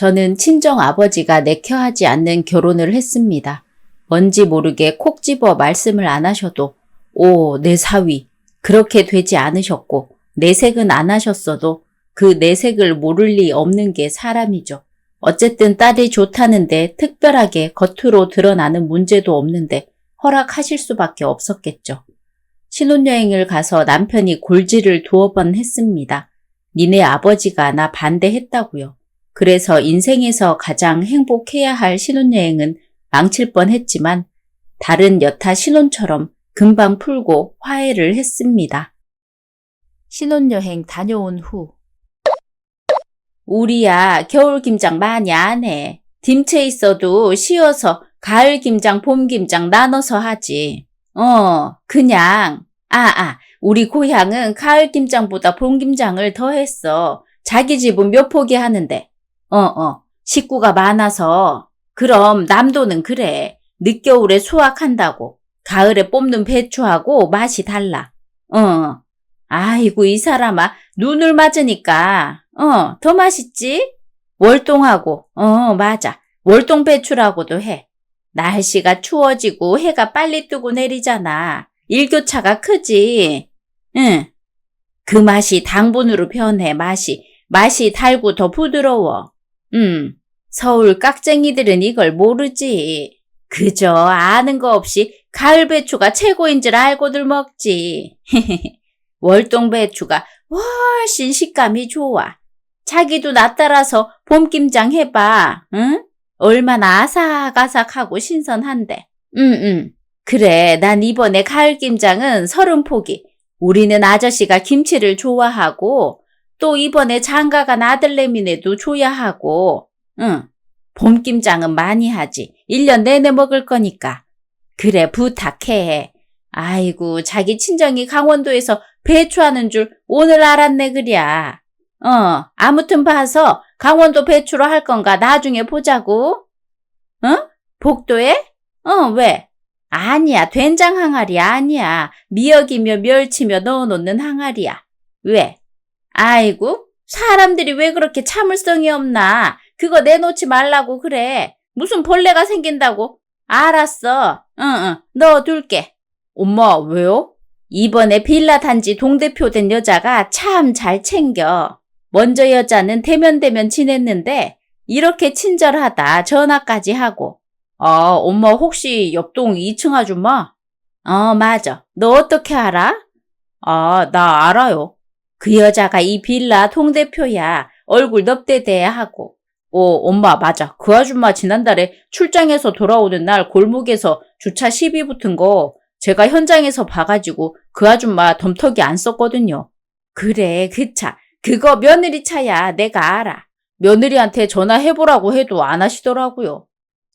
저는 친정아버지가 내켜하지 않는 결혼을 했습니다. 뭔지 모르게 콕 집어 말씀을 안 하셔도 오, 내 사위 그렇게 되지 않으셨고 내색은 안 하셨어도 그 내색을 모를 리 없는 게 사람이죠. 어쨌든 딸이 좋다는데 특별하게 겉으로 드러나는 문제도 없는데 허락하실 수밖에 없었겠죠. 신혼여행을 가서 남편이 골지를 두어 번 했습니다. 니네 아버지가 나 반대했다고요. 그래서 인생에서 가장 행복해야 할 신혼여행은 망칠 뻔했지만 다른 여타 신혼처럼 금방 풀고 화해를 했습니다. 신혼여행 다녀온 후 우리야 겨울 김장 많이 안 해. 딤채 있어도 씌어서 가을 김장, 봄 김장 나눠서 하지. 그냥 우리 고향은 가을 김장보다 봄 김장을 더 했어. 자기 집은 몇 포기 하는데. 식구가 많아서. 그럼 남도는 그래. 늦겨울에 수확한다고. 가을에 뽑는 배추하고 맛이 달라. 아이고 이 사람아 눈을 맞으니까 더 맛있지? 월동하고 맞아. 월동 배추라고도 해. 날씨가 추워지고 해가 빨리 뜨고 내리잖아. 일교차가 크지? 응. 그 맛이 당분으로 변해 맛이 달고 더 부드러워. 서울 깍쟁이들은 이걸 모르지. 그저 아는 거 없이 가을 배추가 최고인 줄 알고들 먹지. 월동 배추가 훨씬 식감이 좋아. 자기도 나 따라서 봄김장 해봐. 응? 얼마나 아삭아삭하고 신선한데. 그래, 난 이번에 가을김장은 30포기. 우리는 아저씨가 김치를 좋아하고 또 이번에 장가간 아들내미네도 줘야 하고. 봄김장은 많이 하지. 1년 내내 먹을 거니까. 그래, 부탁해. 아이고, 자기 친정이 강원도에서 배추하는 줄 오늘 알았네 그랴. 아무튼 봐서 강원도 배추로 할 건가 나중에 보자고. 복도에? 왜? 아니야, 된장 항아리 아니야. 미역이며 멸치며 넣어놓는 항아리야. 왜? 아이고, 사람들이 왜 그렇게 참을성이 없나. 그거 내놓지 말라고 그래. 무슨 벌레가 생긴다고. 알았어. 넣어둘게. 엄마, 왜요? 이번에 빌라 단지 동대표 된 여자가 참 잘 챙겨. 먼저 여자는 대면대면 지냈는데 이렇게 친절하다 전화까지 하고. 엄마 혹시 옆동 2층 아줌마? 맞아. 너 어떻게 알아? 나 알아요. 그 여자가 이 빌라 동대표야. 얼굴 넙대대야 하고. 엄마 맞아. 그 아줌마 지난달에 출장에서 돌아오는 날 골목에서 주차 시비 붙은 거 제가 현장에서 봐가지고 그 아줌마 덤터기 안 썼거든요. 그래, 그 차. 그거 며느리 차야. 내가 알아. 며느리한테 전화해보라고 해도 안 하시더라고요.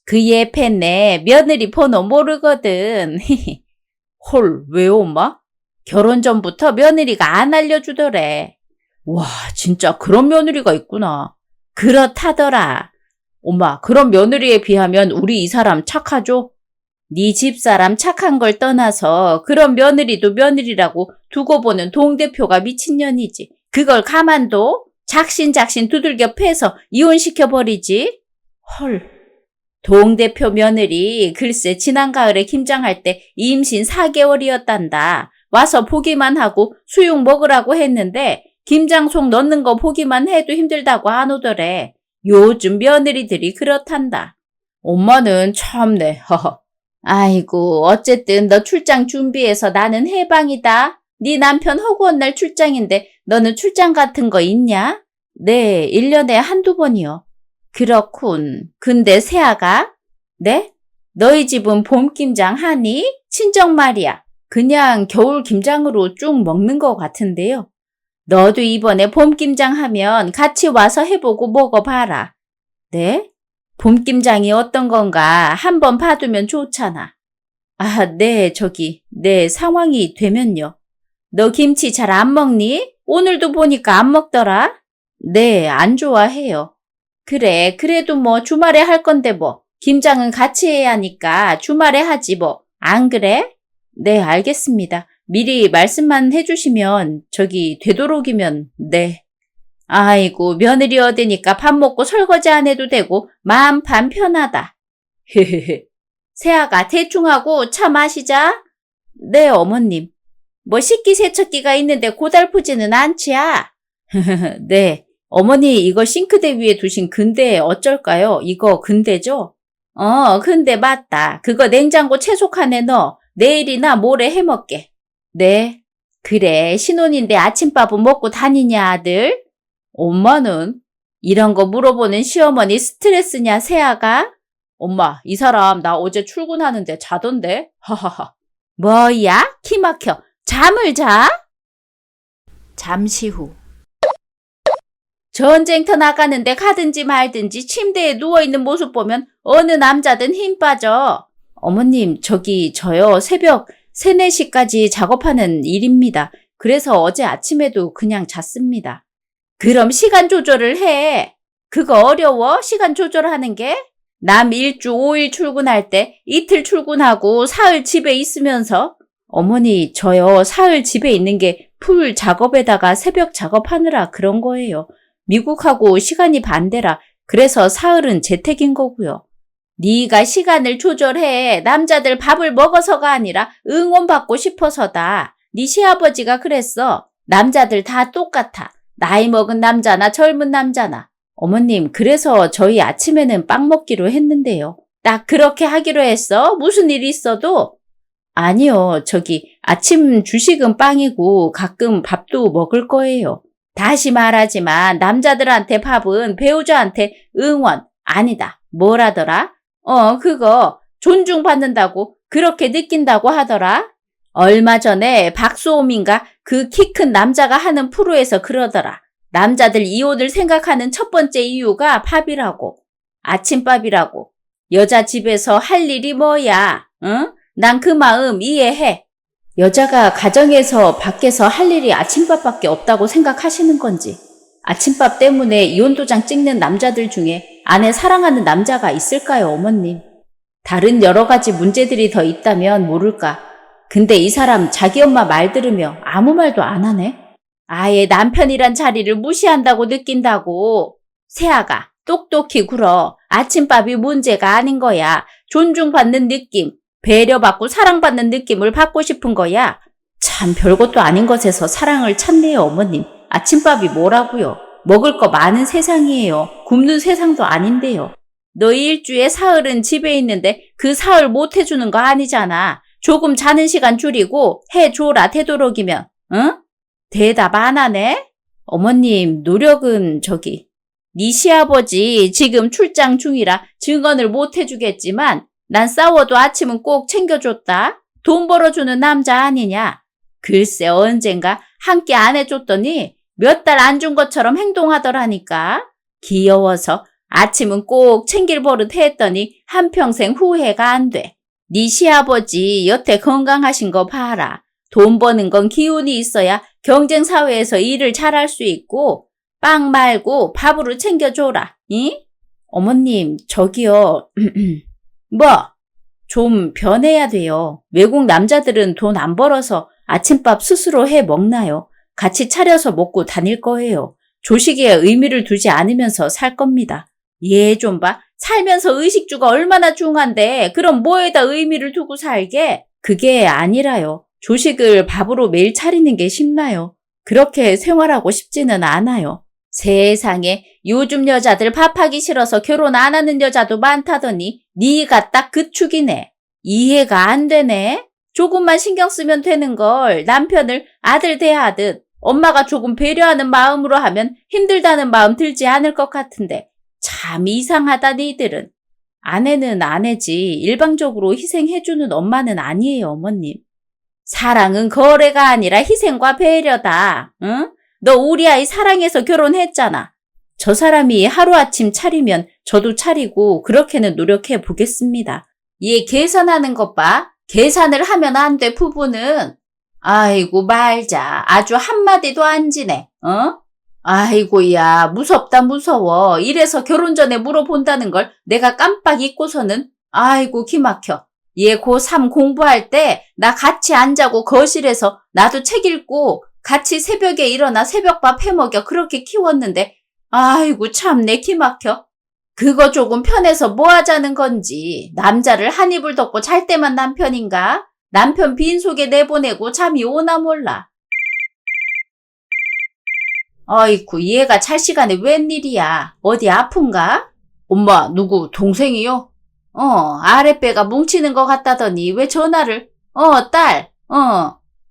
그 예패네 며느리 번호 모르거든. 헐, 왜요 엄마? 결혼 전부터 며느리가 안 알려주더래. 와, 진짜 그런 며느리가 있구나. 그렇다더라. 엄마, 그런 며느리에 비하면 우리 이 사람 착하죠? 네 집사람 착한 걸 떠나서 그런 며느리도 며느리라고 두고 보는 동대표가 미친년이지. 그걸 가만둬? 작신작신 두들겨 패서 이혼시켜버리지? 헐. 동대표 며느리 글쎄 지난 가을에 김장할 때 임신 4개월이었단다. 와서 보기만 하고 수육 먹으라고 했는데 김장속 넣는 거 보기만 해도 힘들다고 안 오더래. 요즘 며느리들이 그렇단다. 엄마는 참네. 허허. 아이고 어쨌든 너 출장 준비해서 나는 해방이다. 네 남편 허구한 날 출장인데 너는 출장 같은 거 있냐? 네, 1년에 한두 번이요. 그렇군. 근데 새아가? 네? 너희 집은 봄김장 하니? 친정 말이야. 그냥 겨울 김장으로 쭉 먹는 거 같은데요. 너도 이번에 봄김장 하면 같이 와서 해보고 먹어봐라. 네? 봄김장이 어떤 건가 한번 봐두면 좋잖아. 네, 상황이 되면요. 너 김치 잘 안 먹니? 오늘도 보니까 안 먹더라. 네, 안 좋아해요. 그래, 그래도 뭐 주말에 할 건데 뭐. 김장은 같이 해야 하니까 주말에 하지 뭐. 안 그래? 네, 알겠습니다. 미리 말씀만 해주시면 되도록이면 네. 아이고, 며느리 얻으니까 밥 먹고 설거지 안 해도 되고 마음 반 편하다. 헤헤헤. 세아가 대충 하고 차 마시자. 네, 어머님. 뭐 식기세척기가 있는데 고달프지는 않지야. 네. 어머니 이거 싱크대 위에 두신 근대 어쩔까요? 이거 근대죠? 근데 맞다. 그거 냉장고 채소칸에 넣어. 내일이나 모레 해먹게. 네. 그래, 신혼인데 아침밥은 먹고 다니냐, 아들? 엄마는? 이런 거 물어보는 시어머니 스트레스냐, 세아가? 엄마, 이 사람 나 어제 출근하는데 자던데? 하하하. 뭐야? 키 막혀. 잠을 자? 잠시 후. 전쟁터 나가는데 가든지 말든지 침대에 누워있는 모습 보면 어느 남자든 힘 빠져. 어머님, 저요. 새벽 3, 4시까지 작업하는 일입니다. 그래서 어제 아침에도 그냥 잤습니다. 그럼 시간 조절을 해. 그거 어려워? 시간 조절하는 게? 남 일주 5일 출근할 때 이틀 출근하고 사흘 집에 있으면서. 어머니, 저요. 사흘 집에 있는 게 풀 작업에다가 새벽 작업하느라 그런 거예요. 미국하고 시간이 반대라. 그래서 사흘은 재택인 거고요. 네가 시간을 조절해. 남자들 밥을 먹어서가 아니라 응원받고 싶어서다. 네 시아버지가 그랬어. 남자들 다 똑같아. 나이 먹은 남자나 젊은 남자나. 어머님, 그래서 저희 아침에는 빵 먹기로 했는데요. 딱 그렇게 하기로 했어? 무슨 일 있어도? 아니요, 아침 주식은 빵이고 가끔 밥도 먹을 거예요. 다시 말하지만 남자들한테 밥은 배우자한테 응원, 아니다. 뭐라더라? 그거 존중받는다고 그렇게 느낀다고 하더라. 얼마 전에 박수홈인가 그 키 큰 남자가 하는 프로에서 그러더라. 남자들 이혼을 생각하는 첫 번째 이유가 밥이라고. 아침밥이라고. 여자 집에서 할 일이 뭐야? 응? 난 그 마음 이해해. 여자가 가정에서 밖에서 할 일이 아침밥밖에 없다고 생각하시는 건지. 아침밥 때문에 이혼도장 찍는 남자들 중에 아내 사랑하는 남자가 있을까요, 어머님? 다른 여러 가지 문제들이 더 있다면 모를까. 근데 이 사람 자기 엄마 말 들으며 아무 말도 안 하네. 아예 남편이란 자리를 무시한다고 느낀다고. 세아가 똑똑히 굴어. 아침밥이 문제가 아닌 거야. 존중받는 느낌, 배려받고 사랑받는 느낌을 받고 싶은 거야. 참 별것도 아닌 것에서 사랑을 찾네요, 어머님. 아침밥이 뭐라고요? 먹을 거 많은 세상이에요. 굶는 세상도 아닌데요. 너희 일주에 사흘은 집에 있는데 그 사흘 못 해주는 거 아니잖아. 조금 자는 시간 줄이고 해줘라, 되도록이면. 응? 대답 안 하네? 어머님, 노력은 네 시아버지 지금 출장 중이라 증언을 못 해주겠지만 난 싸워도 아침은 꼭 챙겨줬다. 돈 벌어주는 남자 아니냐. 글쎄 언젠가 함께 안 해줬더니 몇 달 안 준 것처럼 행동하더라니까. 귀여워서 아침은 꼭 챙길 버릇 했더니 한평생 후회가 안 돼. 네 시아버지 여태 건강하신 거 봐라. 돈 버는 건 기운이 있어야 경쟁사회에서 일을 잘할 수 있고 빵 말고 밥으로 챙겨줘라. 응? 어머님, 뭐? 좀 변해야 돼요. 외국 남자들은 돈 안 벌어서 아침밥 스스로 해 먹나요? 같이 차려서 먹고 다닐 거예요. 조식에 의미를 두지 않으면서 살 겁니다. 얘 좀 봐. 살면서 의식주가 얼마나 중요한데 그럼 뭐에다 의미를 두고 살게? 그게 아니라요. 조식을 밥으로 매일 차리는 게 쉽나요? 그렇게 생활하고 싶지는 않아요. 세상에 요즘 여자들 밥하기 싫어서 결혼 안 하는 여자도 많다더니 네가 딱 그 축이네. 이해가 안 되네. 조금만 신경 쓰면 되는 걸 남편을 아들 대하듯 엄마가 조금 배려하는 마음으로 하면 힘들다는 마음 들지 않을 것 같은데 참 이상하다 니들은. 아내는 아내지 일방적으로 희생해주는 엄마는 아니에요, 어머님. 사랑은 거래가 아니라 희생과 배려다. 응? 너 우리 아이 사랑해서 결혼했잖아. 저 사람이 하루아침 차리면 저도 차리고 그렇게는 노력해 보겠습니다. 얘 계산하는 것 봐. 계산을 하면 안 돼, 부부는. 아이고 말자. 아주 한마디도 안 지네. 아이고야, 무섭다 무서워. 이래서 결혼 전에 물어본다는 걸 내가 깜빡 잊고서는. 아이고 기막혀. 얘 고3 공부할 때 나 같이 안 자고 거실에서 나도 책 읽고 같이 새벽에 일어나 새벽밥 해먹여 그렇게 키웠는데 아이고 참내 기막혀. 그거 조금 편해서 뭐 하자는 건지. 남자를 한 이불 덮고 잘 때만 남편인가? 남편 빈속에 내보내고 잠이 오나 몰라. 어이쿠 얘가 잘 시간에 웬일이야. 어디 아픈가? 엄마 누구 동생이요? 아랫배가 뭉치는 것 같다더니 왜 전화를. 딸.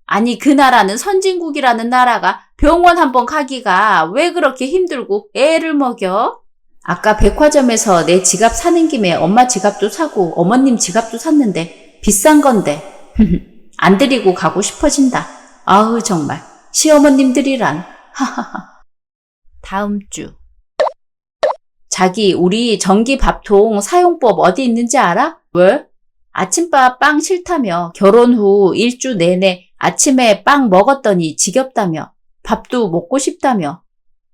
아니 그 나라는 선진국이라는 나라가 병원 한번 가기가 왜 그렇게 힘들고 애를 먹여? 아까 백화점에서 내 지갑 사는 김에 엄마 지갑도 사고 어머님 지갑도 샀는데 비싼 건데 안 드리고 가고 싶어진다. 아우 정말 시어머님들이란. 다음 주. 자기 우리 전기 밥통 사용법 어디 있는지 알아? 왜? 아침밥 빵 싫다며 결혼 후 일주 내내 아침에 빵 먹었더니 지겹다며 밥도 먹고 싶다며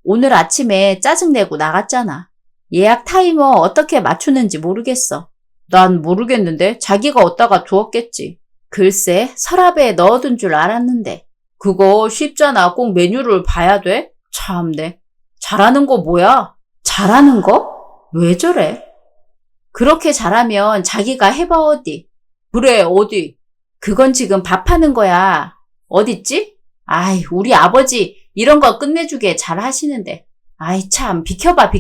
오늘 아침에 짜증내고 나갔잖아. 예약 타이머 어떻게 맞추는지 모르겠어. 난 모르겠는데 자기가 어디다가 두었겠지. 글쎄 서랍에 넣어둔 줄 알았는데. 그거 쉽잖아. 꼭 메뉴를 봐야 돼? 참네. 잘하는 거 뭐야? 잘하는 거? 왜 저래? 그렇게 잘하면 자기가 해봐 어디. 그래 어디? 그건 지금 밥하는 거야. 어딨지? 아이 우리 아버지 이런 거 끝내주게 잘 하시는데. 아이 참 비켜봐.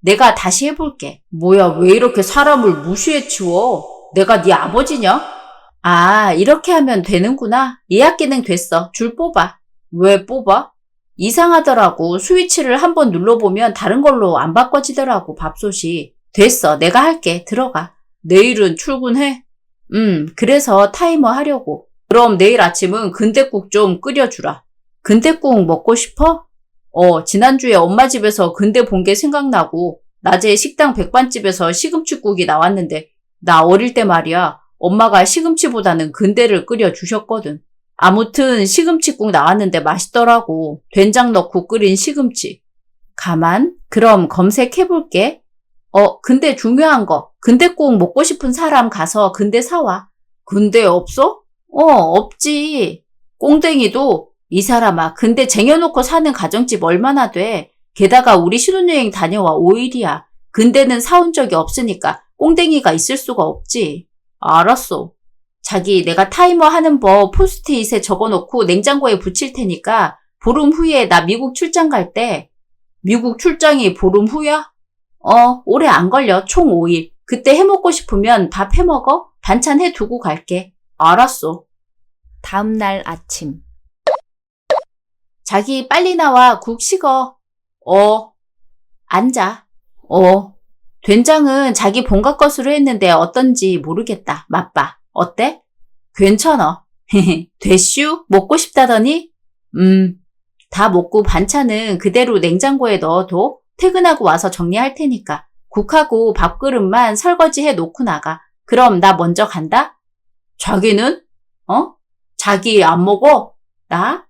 내가 다시 해볼게. 뭐야 왜 이렇게 사람을 무시해 치워? 내가 네 아버지냐? 아 이렇게 하면 되는구나. 예약 기능 됐어. 줄 뽑아. 왜 뽑아? 이상하더라고. 스위치를 한번 눌러보면 다른 걸로 안 바꿔지더라고 밥솥이. 됐어. 내가 할게. 들어가. 내일은 출근해? 그래서 타이머 하려고. 그럼 내일 아침은 근대국 좀 끓여주라. 근대국 먹고 싶어? 지난주에 엄마 집에서 근대 본 게 생각나고 낮에 식당 백반집에서 시금치국이 나왔는데 나 어릴 때 말이야. 엄마가 시금치보다는 근대를 끓여주셨거든. 아무튼 시금치국 나왔는데 맛있더라고. 된장 넣고 끓인 시금치. 가만? 그럼 검색해볼게. 근데 중요한 거. 근대국 먹고 싶은 사람 가서 근대 사와. 근대 없어? 없지. 꽁댕이도 이 사람아 근데 쟁여놓고 사는 가정집 얼마나 돼. 게다가 우리 신혼여행 다녀와 5일이야. 근데는 사온 적이 없으니까 꽁댕이가 있을 수가 없지. 알았어. 자기 내가 타이머 하는 법 포스트잇에 적어놓고 냉장고에 붙일 테니까 보름 후에 나 미국 출장 갈 때. 미국 출장이 보름 후야? 오래 안 걸려. 총 5일. 그때 해먹고 싶으면 밥 해먹어. 반찬 해두고 갈게. 알았어. 다음날 아침. 자기 빨리 나와. 국 식어. 앉아. 된장은 자기 본가 것으로 했는데 어떤지 모르겠다. 맛봐. 어때? 괜찮아. 됐슈? 먹고 싶다더니? 다 먹고 반찬은 그대로 냉장고에 넣어둬. 퇴근하고 와서 정리할 테니까. 국하고 밥그릇만 설거지해 놓고 나가. 그럼 나 먼저 간다? 자기는? 자기 안 먹어? 나?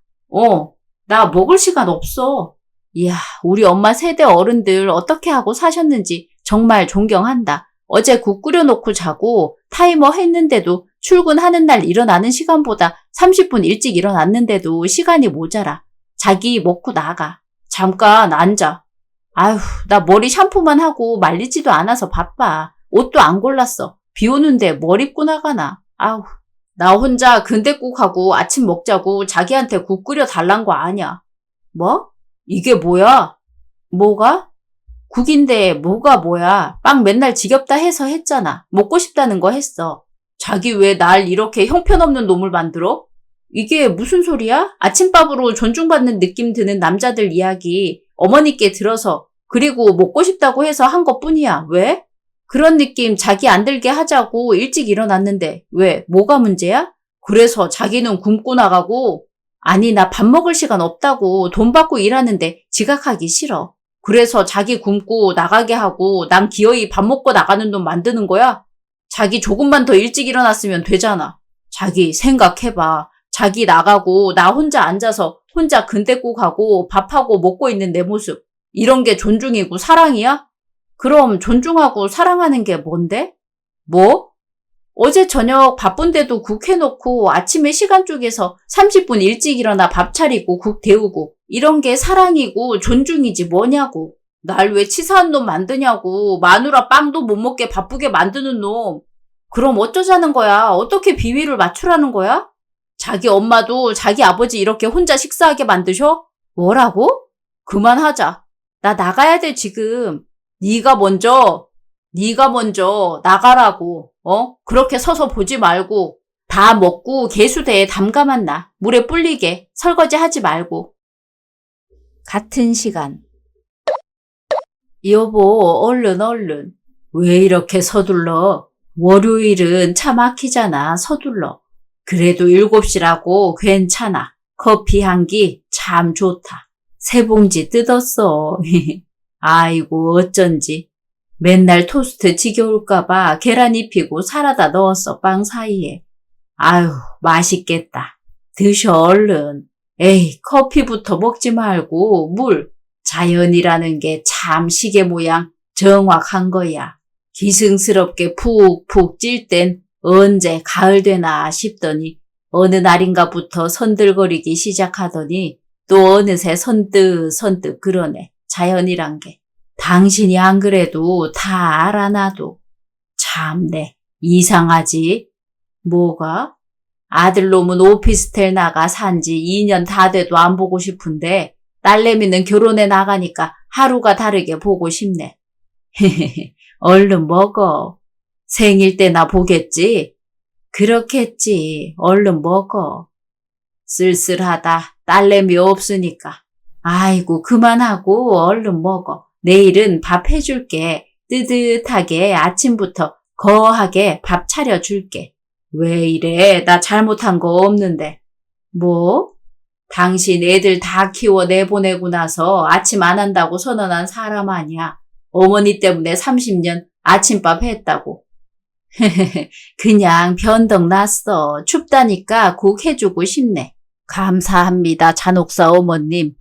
나 먹을 시간 없어. 이야, 우리 엄마 세대 어른들 어떻게 하고 사셨는지 정말 존경한다. 어제 국 끓여놓고 자고 타이머 했는데도 출근하는 날 일어나는 시간보다 30분 일찍 일어났는데도 시간이 모자라. 자기 먹고 나가. 잠깐 앉아. 아휴, 나 머리 샴푸만 하고 말리지도 않아서 바빠. 옷도 안 골랐어. 비 오는데 뭘 입고 나가나. 아우, 나 혼자 근대국하고 아침 먹자고 자기한테 국 끓여 달란 거 아냐. 뭐? 이게 뭐야? 뭐가? 국인데 뭐가 뭐야. 빵 맨날 지겹다 해서 했잖아. 먹고 싶다는 거 했어. 자기 왜 날 이렇게 형편없는 놈을 만들어? 이게 무슨 소리야? 아침밥으로 존중받는 느낌 드는 남자들 이야기 어머니께 들어서 그리고 먹고 싶다고 해서 한 것뿐이야. 왜? 그런 느낌 자기 안 들게 하자고 일찍 일어났는데 왜? 뭐가 문제야? 그래서 자기는 굶고 나가고. 아니 나 밥 먹을 시간 없다고. 돈 받고 일하는데 지각하기 싫어. 그래서 자기 굶고 나가게 하고 남 기어이 밥 먹고 나가는 돈 만드는 거야? 자기 조금만 더 일찍 일어났으면 되잖아. 자기 생각해봐. 자기 나가고 나 혼자 앉아서 혼자 근대국하고 밥하고 먹고 있는 내 모습. 이런 게 존중이고 사랑이야? 그럼 존중하고 사랑하는 게 뭔데? 뭐? 어제 저녁 바쁜데도 국 해놓고 아침에 시간 쪼개서 30분 일찍 일어나 밥 차리고 국 데우고 이런 게 사랑이고 존중이지 뭐냐고. 날 왜 치사한 놈 만드냐고. 마누라 빵도 못 먹게 바쁘게 만드는 놈. 그럼 어쩌자는 거야? 어떻게 비위를 맞추라는 거야? 자기 엄마도 자기 아버지 이렇게 혼자 식사하게 만드셔? 뭐라고? 그만하자. 나 나가야 돼 지금. 네가 먼저 나가라고. 그렇게 서서 보지 말고 다 먹고 개수대에 담가만 놔. 물에 불리게. 설거지 하지 말고. 같은 시간. 여보, 얼른. 왜 이렇게 서둘러? 월요일은 차 막히잖아. 서둘러. 그래도 7시라고 괜찮아. 커피 향기 참 좋다. 세 봉지 뜯었어. 아이고 어쩐지. 맨날 토스트 지겨울까봐 계란 입히고 사라다 넣었어 빵 사이에. 아유 맛있겠다. 드셔 얼른. 에이 커피부터 먹지 말고 물. 자연이라는 게 참 시계 모양 정확한 거야. 기승스럽게 푹푹 찔 땐 언제 가을 되나 싶더니 어느 날인가부터 선들거리기 시작하더니 또 어느새 선뜻 그러네. 자연이란 게. 당신이 안 그래도 다 알아 나도. 참네. 이상하지? 뭐가? 아들놈은 오피스텔 나가 산지 2년 다 돼도 안 보고 싶은데 딸내미는 결혼해 나가니까 하루가 다르게 보고 싶네. 얼른 먹어. 생일 때나 보겠지? 그렇겠지. 얼른 먹어. 쓸쓸하다. 딸내미 없으니까. 아이고 그만하고 얼른 먹어. 내일은 밥 해줄게. 뜨뜻하게 아침부터 거하게 밥 차려줄게. 왜 이래? 나 잘못한 거 없는데. 뭐? 당신 애들 다 키워 내보내고 나서 아침 안 한다고 선언한 사람 아니야. 어머니 때문에 30년 아침밥 했다고. 그냥 변덕 났어. 춥다니까 국 해주고 싶네. 감사합니다, 잔혹사 어머님.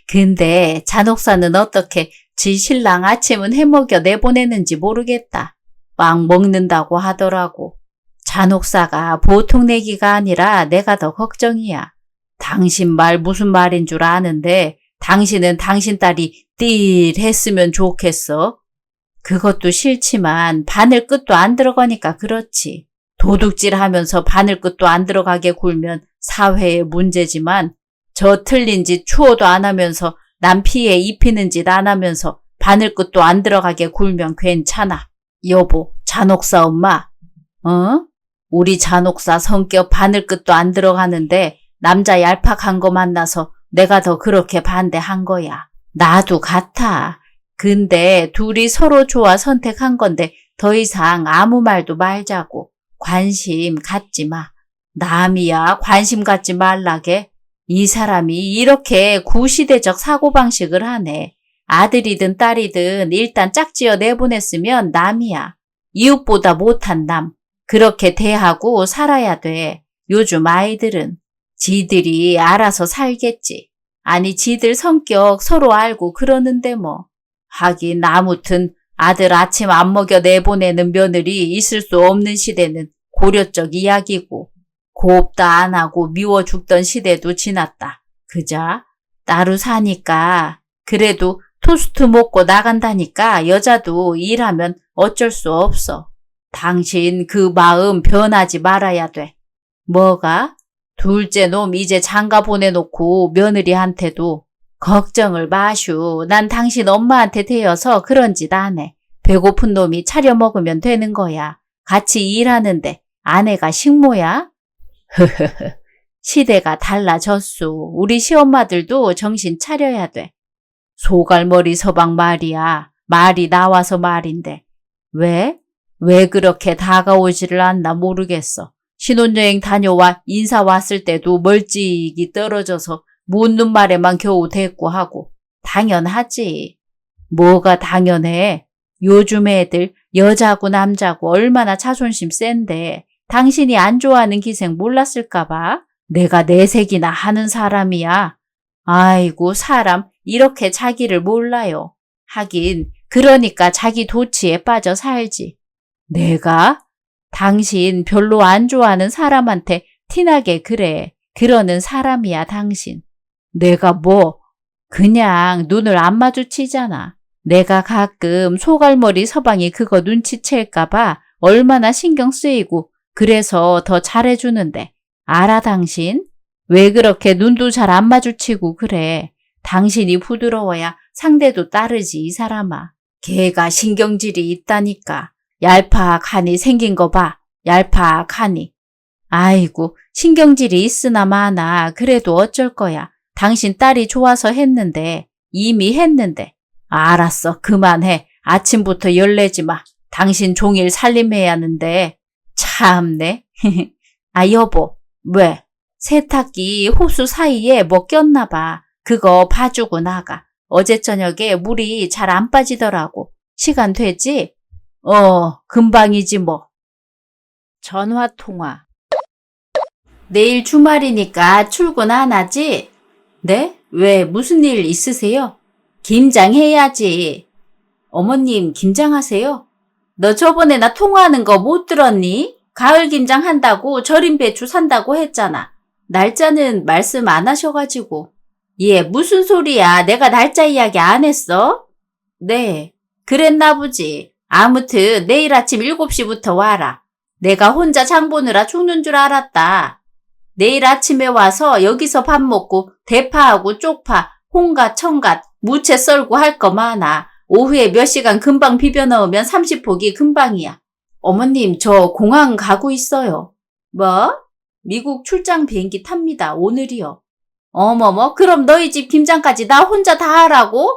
근데 잔혹사는 어떻게 지 신랑 아침은 해먹여 내보내는지 모르겠다. 빵 먹는다고 하더라고. 잔혹사가 보통 내기가 아니라 내가 더 걱정이야. 당신 말 무슨 말인 줄 아는데 당신은 당신 딸이 띨 했으면 좋겠어. 그것도 싫지만 바늘 끝도 안 들어가니까 그렇지. 도둑질하면서 바늘 끝도 안 들어가게 굴면 사회의 문제지만 저 틀린 짓 추호도 안 하면서 남 피해 입히는 짓 안 하면서 바늘 끝도 안 들어가게 굴면 괜찮아. 여보, 잔혹사 엄마. 우리 잔혹사 성격 바늘 끝도 안 들어가는데 남자 얄팍한 거 만나서 내가 더 그렇게 반대한 거야. 나도 같아. 근데 둘이 서로 좋아 선택한 건데 더 이상 아무 말도 말자고. 관심 갖지 마. 남이야 관심 갖지 말라게. 이 사람이 이렇게 구시대적 사고방식을 하네. 아들이든 딸이든 일단 짝지어 내보냈으면 남이야. 이웃보다 못한 남. 그렇게 대하고 살아야 돼. 요즘 아이들은. 지들이 알아서 살겠지. 아니 지들 성격 서로 알고 그러는데 뭐. 하긴 아무튼 아들 아침 안 먹여 내보내는 며느리 있을 수 없는 시대는 고려적 이야기고 곱다 안 하고 미워 죽던 시대도 지났다. 그자? 따로 사니까 그래도 토스트 먹고 나간다니까 여자도 일하면 어쩔 수 없어. 당신 그 마음 변하지 말아야 돼. 뭐가? 둘째 놈 이제 장가 보내놓고 며느리한테도 걱정을 마슈. 난 당신 엄마한테 대여서 그런 짓 안 해. 배고픈 놈이 차려 먹으면 되는 거야. 같이 일하는데 아내가 식모야? 흐흐흐. 시대가 달라졌소. 우리 시엄마들도 정신 차려야 돼. 소갈머리 서방 말이야. 말이 나와서 말인데. 왜? 왜 그렇게 다가오지를 않나 모르겠어. 신혼여행 다녀와 인사 왔을 때도 멀찍이 떨어져서 묻는 말에만 겨우 대꾸하고. 당연하지. 뭐가 당연해? 요즘 애들 여자고 남자고 얼마나 자존심 센데 당신이 안 좋아하는 기생 몰랐을까봐? 내가 내색이나 하는 사람이야. 아이고 사람 이렇게 자기를 몰라요. 하긴 그러니까 자기 도치에 빠져 살지. 내가? 당신 별로 안 좋아하는 사람한테 티나게 그래. 그러는 사람이야, 당신. 내가 뭐, 그냥 눈을 안 마주치잖아. 내가 가끔 소갈머리 서방이 그거 눈치챌까봐 얼마나 신경 쓰이고 그래서 더 잘해주는데. 알아, 당신? 왜 그렇게 눈도 잘 안 마주치고 그래? 당신이 부드러워야 상대도 따르지, 이 사람아. 걔가 신경질이 있다니까. 얄팍하니 생긴 거 봐. 얄팍하니. 아이고, 신경질이 있으나 마나 그래도 어쩔 거야. 당신 딸이 좋아서 했는데, 이미 했는데. 알았어, 그만해. 아침부터 열내지 마. 당신 종일 살림해야 하는데. 참네. 아, 여보, 왜? 세탁기 호수 사이에 뭐 꼈나 봐. 그거 봐주고 나가. 어제 저녁에 물이 잘 안 빠지더라고. 시간 되지? 금방이지 뭐. 전화통화. 내일 주말이니까 출근 안 하지? 네? 왜 무슨 일 있으세요? 김장해야지. 어머님 김장하세요? 너 저번에 나 통화하는 거 못 들었니? 가을 김장 한다고 절임 배추 산다고 했잖아. 날짜는 말씀 안 하셔가지고. 얘 무슨 소리야? 내가 날짜 이야기 안 했어? 네, 그랬나 보지. 아무튼 내일 아침 7시부터 와라. 내가 혼자 장 보느라 죽는 줄 알았다. 내일 아침에 와서 여기서 밥 먹고 대파하고 쪽파, 홍갓, 청갓, 무채 썰고 할 거 많아. 오후에 몇 시간 금방 비벼 넣으면 30포기 금방이야. 어머님, 저 공항 가고 있어요. 뭐? 미국 출장 비행기 탑니다. 오늘이요. 어머머, 그럼 너희 집 김장까지 나 혼자 다 하라고?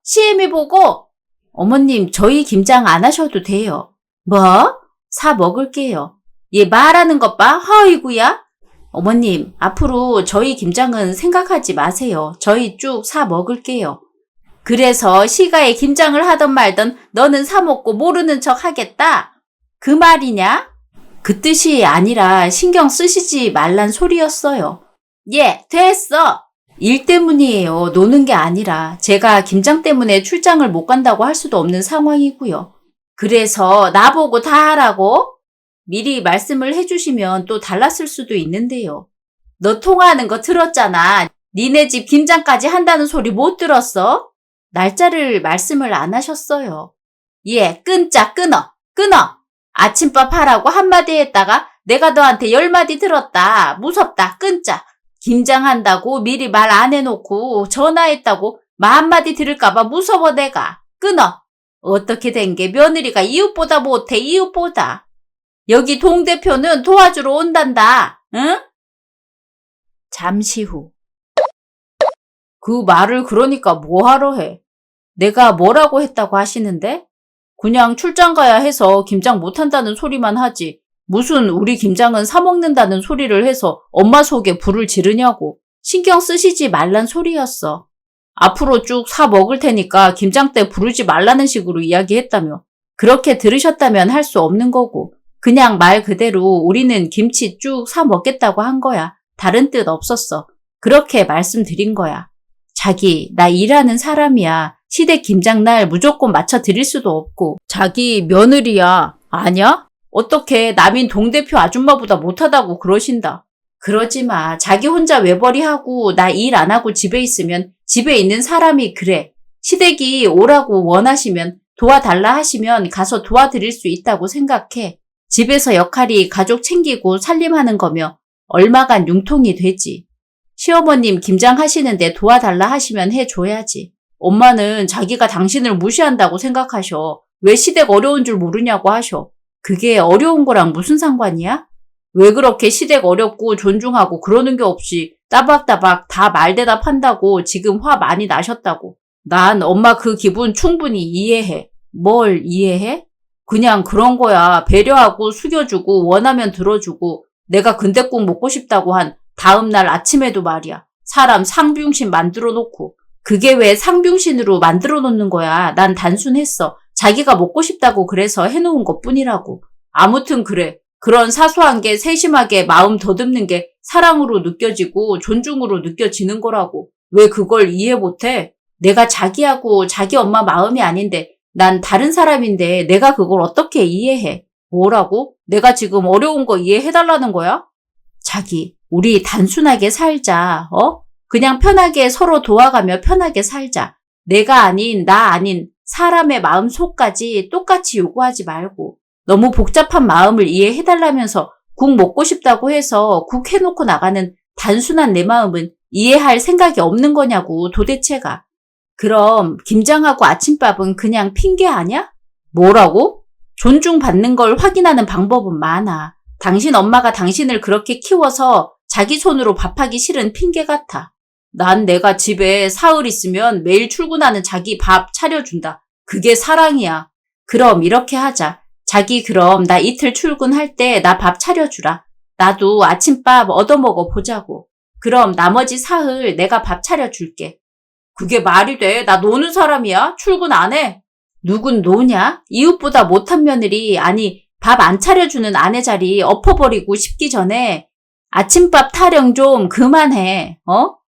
시애미보고? 어머님, 저희 김장 안 하셔도 돼요. 뭐? 사 먹을게요. 얘 말하는 것 봐. 허이구야. 어머님, 앞으로 저희 김장은 생각하지 마세요. 저희 쭉 사 먹을게요. 그래서 시가에 김장을 하던 말던 너는 사 먹고 모르는 척 하겠다? 그 말이냐? 그 뜻이 아니라 신경 쓰시지 말란 소리였어요. 예, 됐어. 일 때문이에요. 노는 게 아니라 제가 김장 때문에 출장을 못 간다고 할 수도 없는 상황이고요. 그래서 나보고 다 하라고? 미리 말씀을 해주시면 또 달랐을 수도 있는데요. 너 통화하는 거 들었잖아. 니네 집 김장까지 한다는 소리 못 들었어? 날짜를 말씀을 안 하셨어요. 예, 끊자, 끊어. 아침밥 하라고 한마디 했다가 내가 너한테 10마디 들었다. 무섭다, 끊자. 김장한다고 미리 말 안 해놓고 전화했다고 말 한마디 들을까봐 무서워 내가. 끊어. 어떻게 된 게 며느리가 이웃보다 못해, 이웃보다. 여기 동대표는 도와주러 온단다. 응? 잠시 후. 그 말을 그러니까 뭐하러 해? 내가 뭐라고 했다고 하시는데? 그냥 출장 가야 해서 김장 못한다는 소리만 하지. 무슨 우리 김장은 사 먹는다는 소리를 해서 엄마 속에 불을 지르냐고. 신경 쓰시지 말란 소리였어. 앞으로 쭉 사 먹을 테니까 김장 때 부르지 말라는 식으로 이야기했다며. 그렇게 들으셨다면 할 수 없는 거고. 그냥 말 그대로 우리는 김치 쭉 사 먹겠다고 한 거야. 다른 뜻 없었어. 그렇게 말씀드린 거야. 자기, 나 일하는 사람이야. 시댁 김장날 무조건 맞춰 드릴 수도 없고. 자기 며느리야. 아냐? 어떻게 남인 동대표 아줌마보다 못하다고 그러신다. 그러지 마. 자기 혼자 외벌이하고 나 일 안 하고 집에 있으면 집에 있는 사람이 그래. 시댁이 오라고 원하시면 도와달라 하시면 가서 도와드릴 수 있다고 생각해. 집에서 역할이 가족 챙기고 살림하는 거며 얼마간 융통이 되지. 시어머님 김장하시는데 도와달라 하시면 해줘야지. 엄마는 자기가 당신을 무시한다고 생각하셔. 왜 시댁 어려운 줄 모르냐고 하셔. 그게 어려운 거랑 무슨 상관이야? 왜 그렇게 시댁 어렵고 존중하고 그러는 게 없이 따박따박 다 말대답한다고 지금 화 많이 나셨다고. 난 엄마 그 기분 충분히 이해해. 뭘 이해해? 그냥 그런 거야. 배려하고 숙여주고 원하면 들어주고 내가 근대국 먹고 싶다고 한 다음 날 아침에도 말이야. 사람 상병신 만들어 놓고. 그게 왜 상병신으로 만들어 놓는 거야. 난 단순했어. 자기가 먹고 싶다고 그래서 해놓은 것뿐이라고. 아무튼 그래. 그런 사소한 게 세심하게 마음 더듬는 게 사랑으로 느껴지고 존중으로 느껴지는 거라고. 왜 그걸 이해 못해? 내가 자기하고 자기 엄마 마음이 아닌데 난 다른 사람인데 내가 그걸 어떻게 이해해? 뭐라고? 내가 지금 어려운 거 이해해달라는 거야? 자기, 우리 단순하게 살자, 그냥 편하게 서로 도와가며 편하게 살자. 내가 아닌, 나 아닌 사람의 마음 속까지 똑같이 요구하지 말고 너무 복잡한 마음을 이해해달라면서 국 먹고 싶다고 해서 국 해놓고 나가는 단순한 내 마음은 이해할 생각이 없는 거냐고 도대체가. 그럼 김장하고 아침밥은 그냥 핑계 아냐? 뭐라고? 존중받는 걸 확인하는 방법은 많아. 당신 엄마가 당신을 그렇게 키워서 자기 손으로 밥하기 싫은 핑계 같아. 난 내가 집에 사흘 있으면 매일 출근하는 자기 밥 차려준다. 그게 사랑이야. 그럼 이렇게 하자. 자기 그럼 나 이틀 출근할 때 나 밥 차려주라. 나도 아침밥 얻어먹어 보자고. 그럼 나머지 사흘 내가 밥 차려줄게. 그게 말이 돼? 나 노는 사람이야? 출근 안 해? 누군 노냐? 이웃보다 못한 며느리, 아니 밥 안 차려주는 아내 자리 엎어버리고 싶기 전에 아침밥 타령 좀 그만해.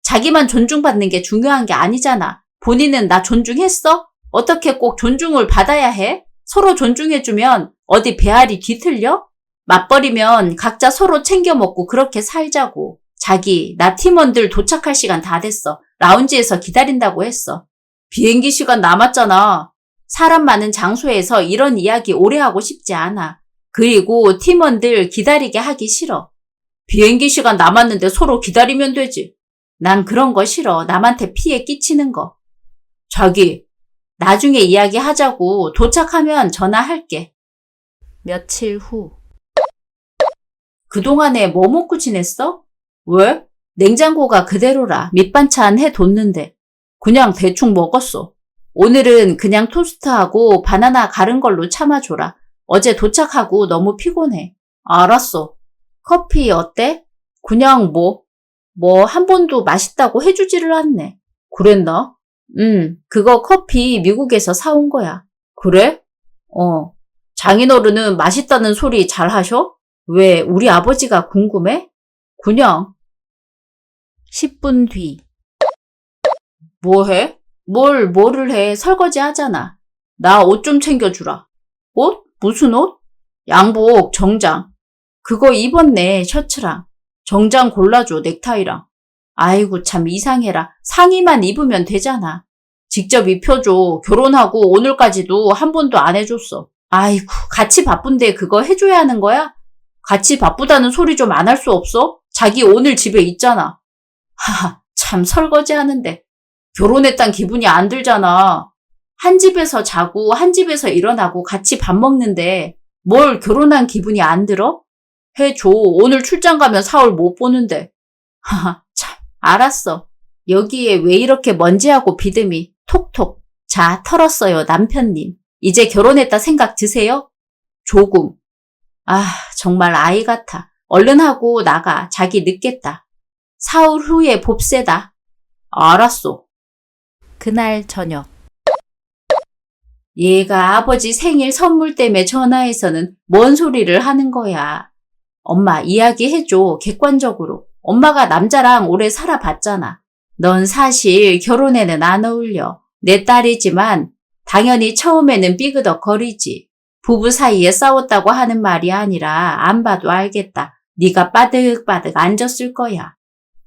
자기만 존중받는 게 중요한 게 아니잖아. 본인은 나 존중했어? 어떻게 꼭 존중을 받아야 해? 서로 존중해주면 어디 배알이 뒤틀려? 맞벌이면 각자 서로 챙겨 먹고 그렇게 살자고. 자기, 나 팀원들 도착할 시간 다 됐어. 라운지에서 기다린다고 했어. 비행기 시간 남았잖아. 사람 많은 장소에서 이런 이야기 오래 하고 싶지 않아. 그리고 팀원들 기다리게 하기 싫어. 비행기 시간 남았는데 서로 기다리면 되지. 난 그런 거 싫어. 남한테 피해 끼치는 거. 자기, 나중에 이야기하자고. 도착하면 전화할게. 며칠 후. 그동안에 뭐 먹고 지냈어? 왜? 냉장고가 그대로라. 밑반찬 해뒀는데. 그냥 대충 먹었어. 오늘은 그냥 토스트하고 바나나 갈은 걸로 참아줘라. 어제 도착하고 너무 피곤해. 알았어. 커피 어때? 그냥 한 번도 맛있다고 해주지를 않네. 그랬나? 그거 커피 미국에서 사온 거야. 그래? 장인어른은 맛있다는 소리 잘 하셔? 왜, 우리 아버지가 궁금해? 그냥. 10분 뒤. 뭐 해? 뭐를 해? 설거지 하잖아. 나 옷 좀 챙겨주라. 옷? 무슨 옷? 양복, 정장. 그거 입었네, 셔츠랑. 정장 골라줘, 넥타이랑. 아이고, 참 이상해라. 상의만 입으면 되잖아. 직접 입혀줘. 결혼하고 오늘까지도 한 번도 안 해줬어. 아이고, 같이 바쁜데 그거 해줘야 하는 거야? 같이 바쁘다는 소리 좀 안 할 수 없어? 자기 오늘 집에 있잖아. 하하, 참 설거지 하는데. 결혼했단 기분이 안 들잖아. 한 집에서 자고 한 집에서 일어나고 같이 밥 먹는데 뭘 결혼한 기분이 안 들어? 해줘. 오늘 출장 가면 사흘 못 보는데. 하하, 참, 알았어. 여기에 왜 이렇게 먼지하고 비듬이 톡톡. 자, 털었어요, 남편님. 이제 결혼했다 생각 드세요? 조금. 아, 정말 아이 같아. 얼른 하고 나가. 자기 늦겠다. 사흘 후에 봅세다. 알았어. 그날 저녁. 얘가 아버지 생일 선물 때문에 전화해서는 뭔 소리를 하는 거야. 엄마 이야기해줘. 객관적으로. 엄마가 남자랑 오래 살아봤잖아. 넌 사실 결혼에는 안 어울려. 내 딸이지만 당연히 처음에는 삐그덕거리지. 부부 사이에 싸웠다고 하는 말이 아니라 안 봐도 알겠다. 네가 빠득빠득 앉았을 거야.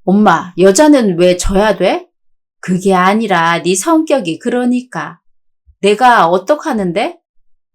엄마, 여자는 왜 져야 돼? 그게 아니라 네 성격이 그러니까. 내가 어떡하는데?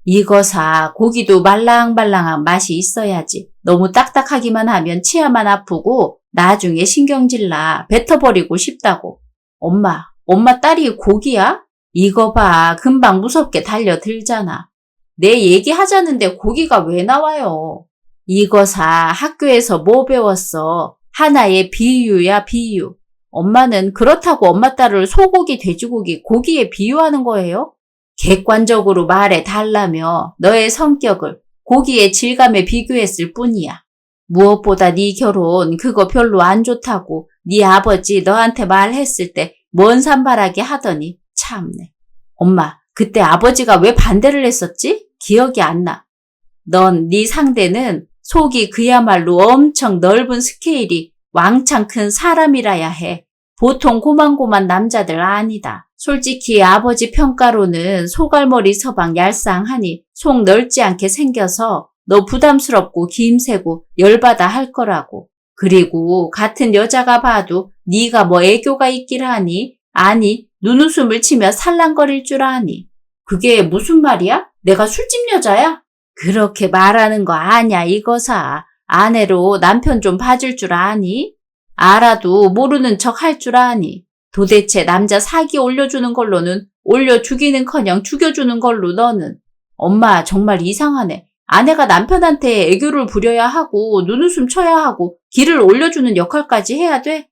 이거 사. 고기도 말랑말랑한 맛이 있어야지. 너무 딱딱하기만 하면 치아만 아프고 나중에 신경질 나. 뱉어버리고 싶다고. 엄마 딸이 고기야? 이거 봐. 금방 무섭게 달려들잖아. 내 얘기하자는데 고기가 왜 나와요? 이거 사. 학교에서 뭐 배웠어? 하나의 비유야, 비유. 엄마는 그렇다고 엄마 딸을 소고기, 돼지고기, 고기에 비유하는 거예요? 객관적으로 말해 달라며 너의 성격을 고기의 질감에 비교했을 뿐이야. 무엇보다 네 결혼 그거 별로 안 좋다고 네 아버지 너한테 말했을 때 먼 산발하게 하더니 참네. 엄마, 그때 아버지가 왜 반대를 했었지? 기억이 안 나. 넌 네 상대는 속이 그야말로 엄청 넓은 스케일이 왕창 큰 사람이라야 해. 보통 고만고만 남자들 아니다. 솔직히 아버지 평가로는 소갈머리 서방 얄쌍하니 속 넓지 않게 생겨서 너 부담스럽고 기임새고 열받아 할 거라고. 그리고 같은 여자가 봐도 네가 뭐 애교가 있길 하니? 아니, 눈웃음을 치며 살랑거릴 줄 아니? 그게 무슨 말이야? 내가 술집 여자야? 그렇게 말하는 거 아냐 이거사. 아내로 남편 좀 봐줄 줄 아니? 알아도 모르는 척 할 줄 아니? 도대체 남자 사기 올려주는 걸로는 올려주기는커녕 죽여주는 걸로 너는. 엄마 정말 이상하네. 아내가 남편한테 애교를 부려야 하고 눈웃음 쳐야 하고 기를 올려주는 역할까지 해야 돼?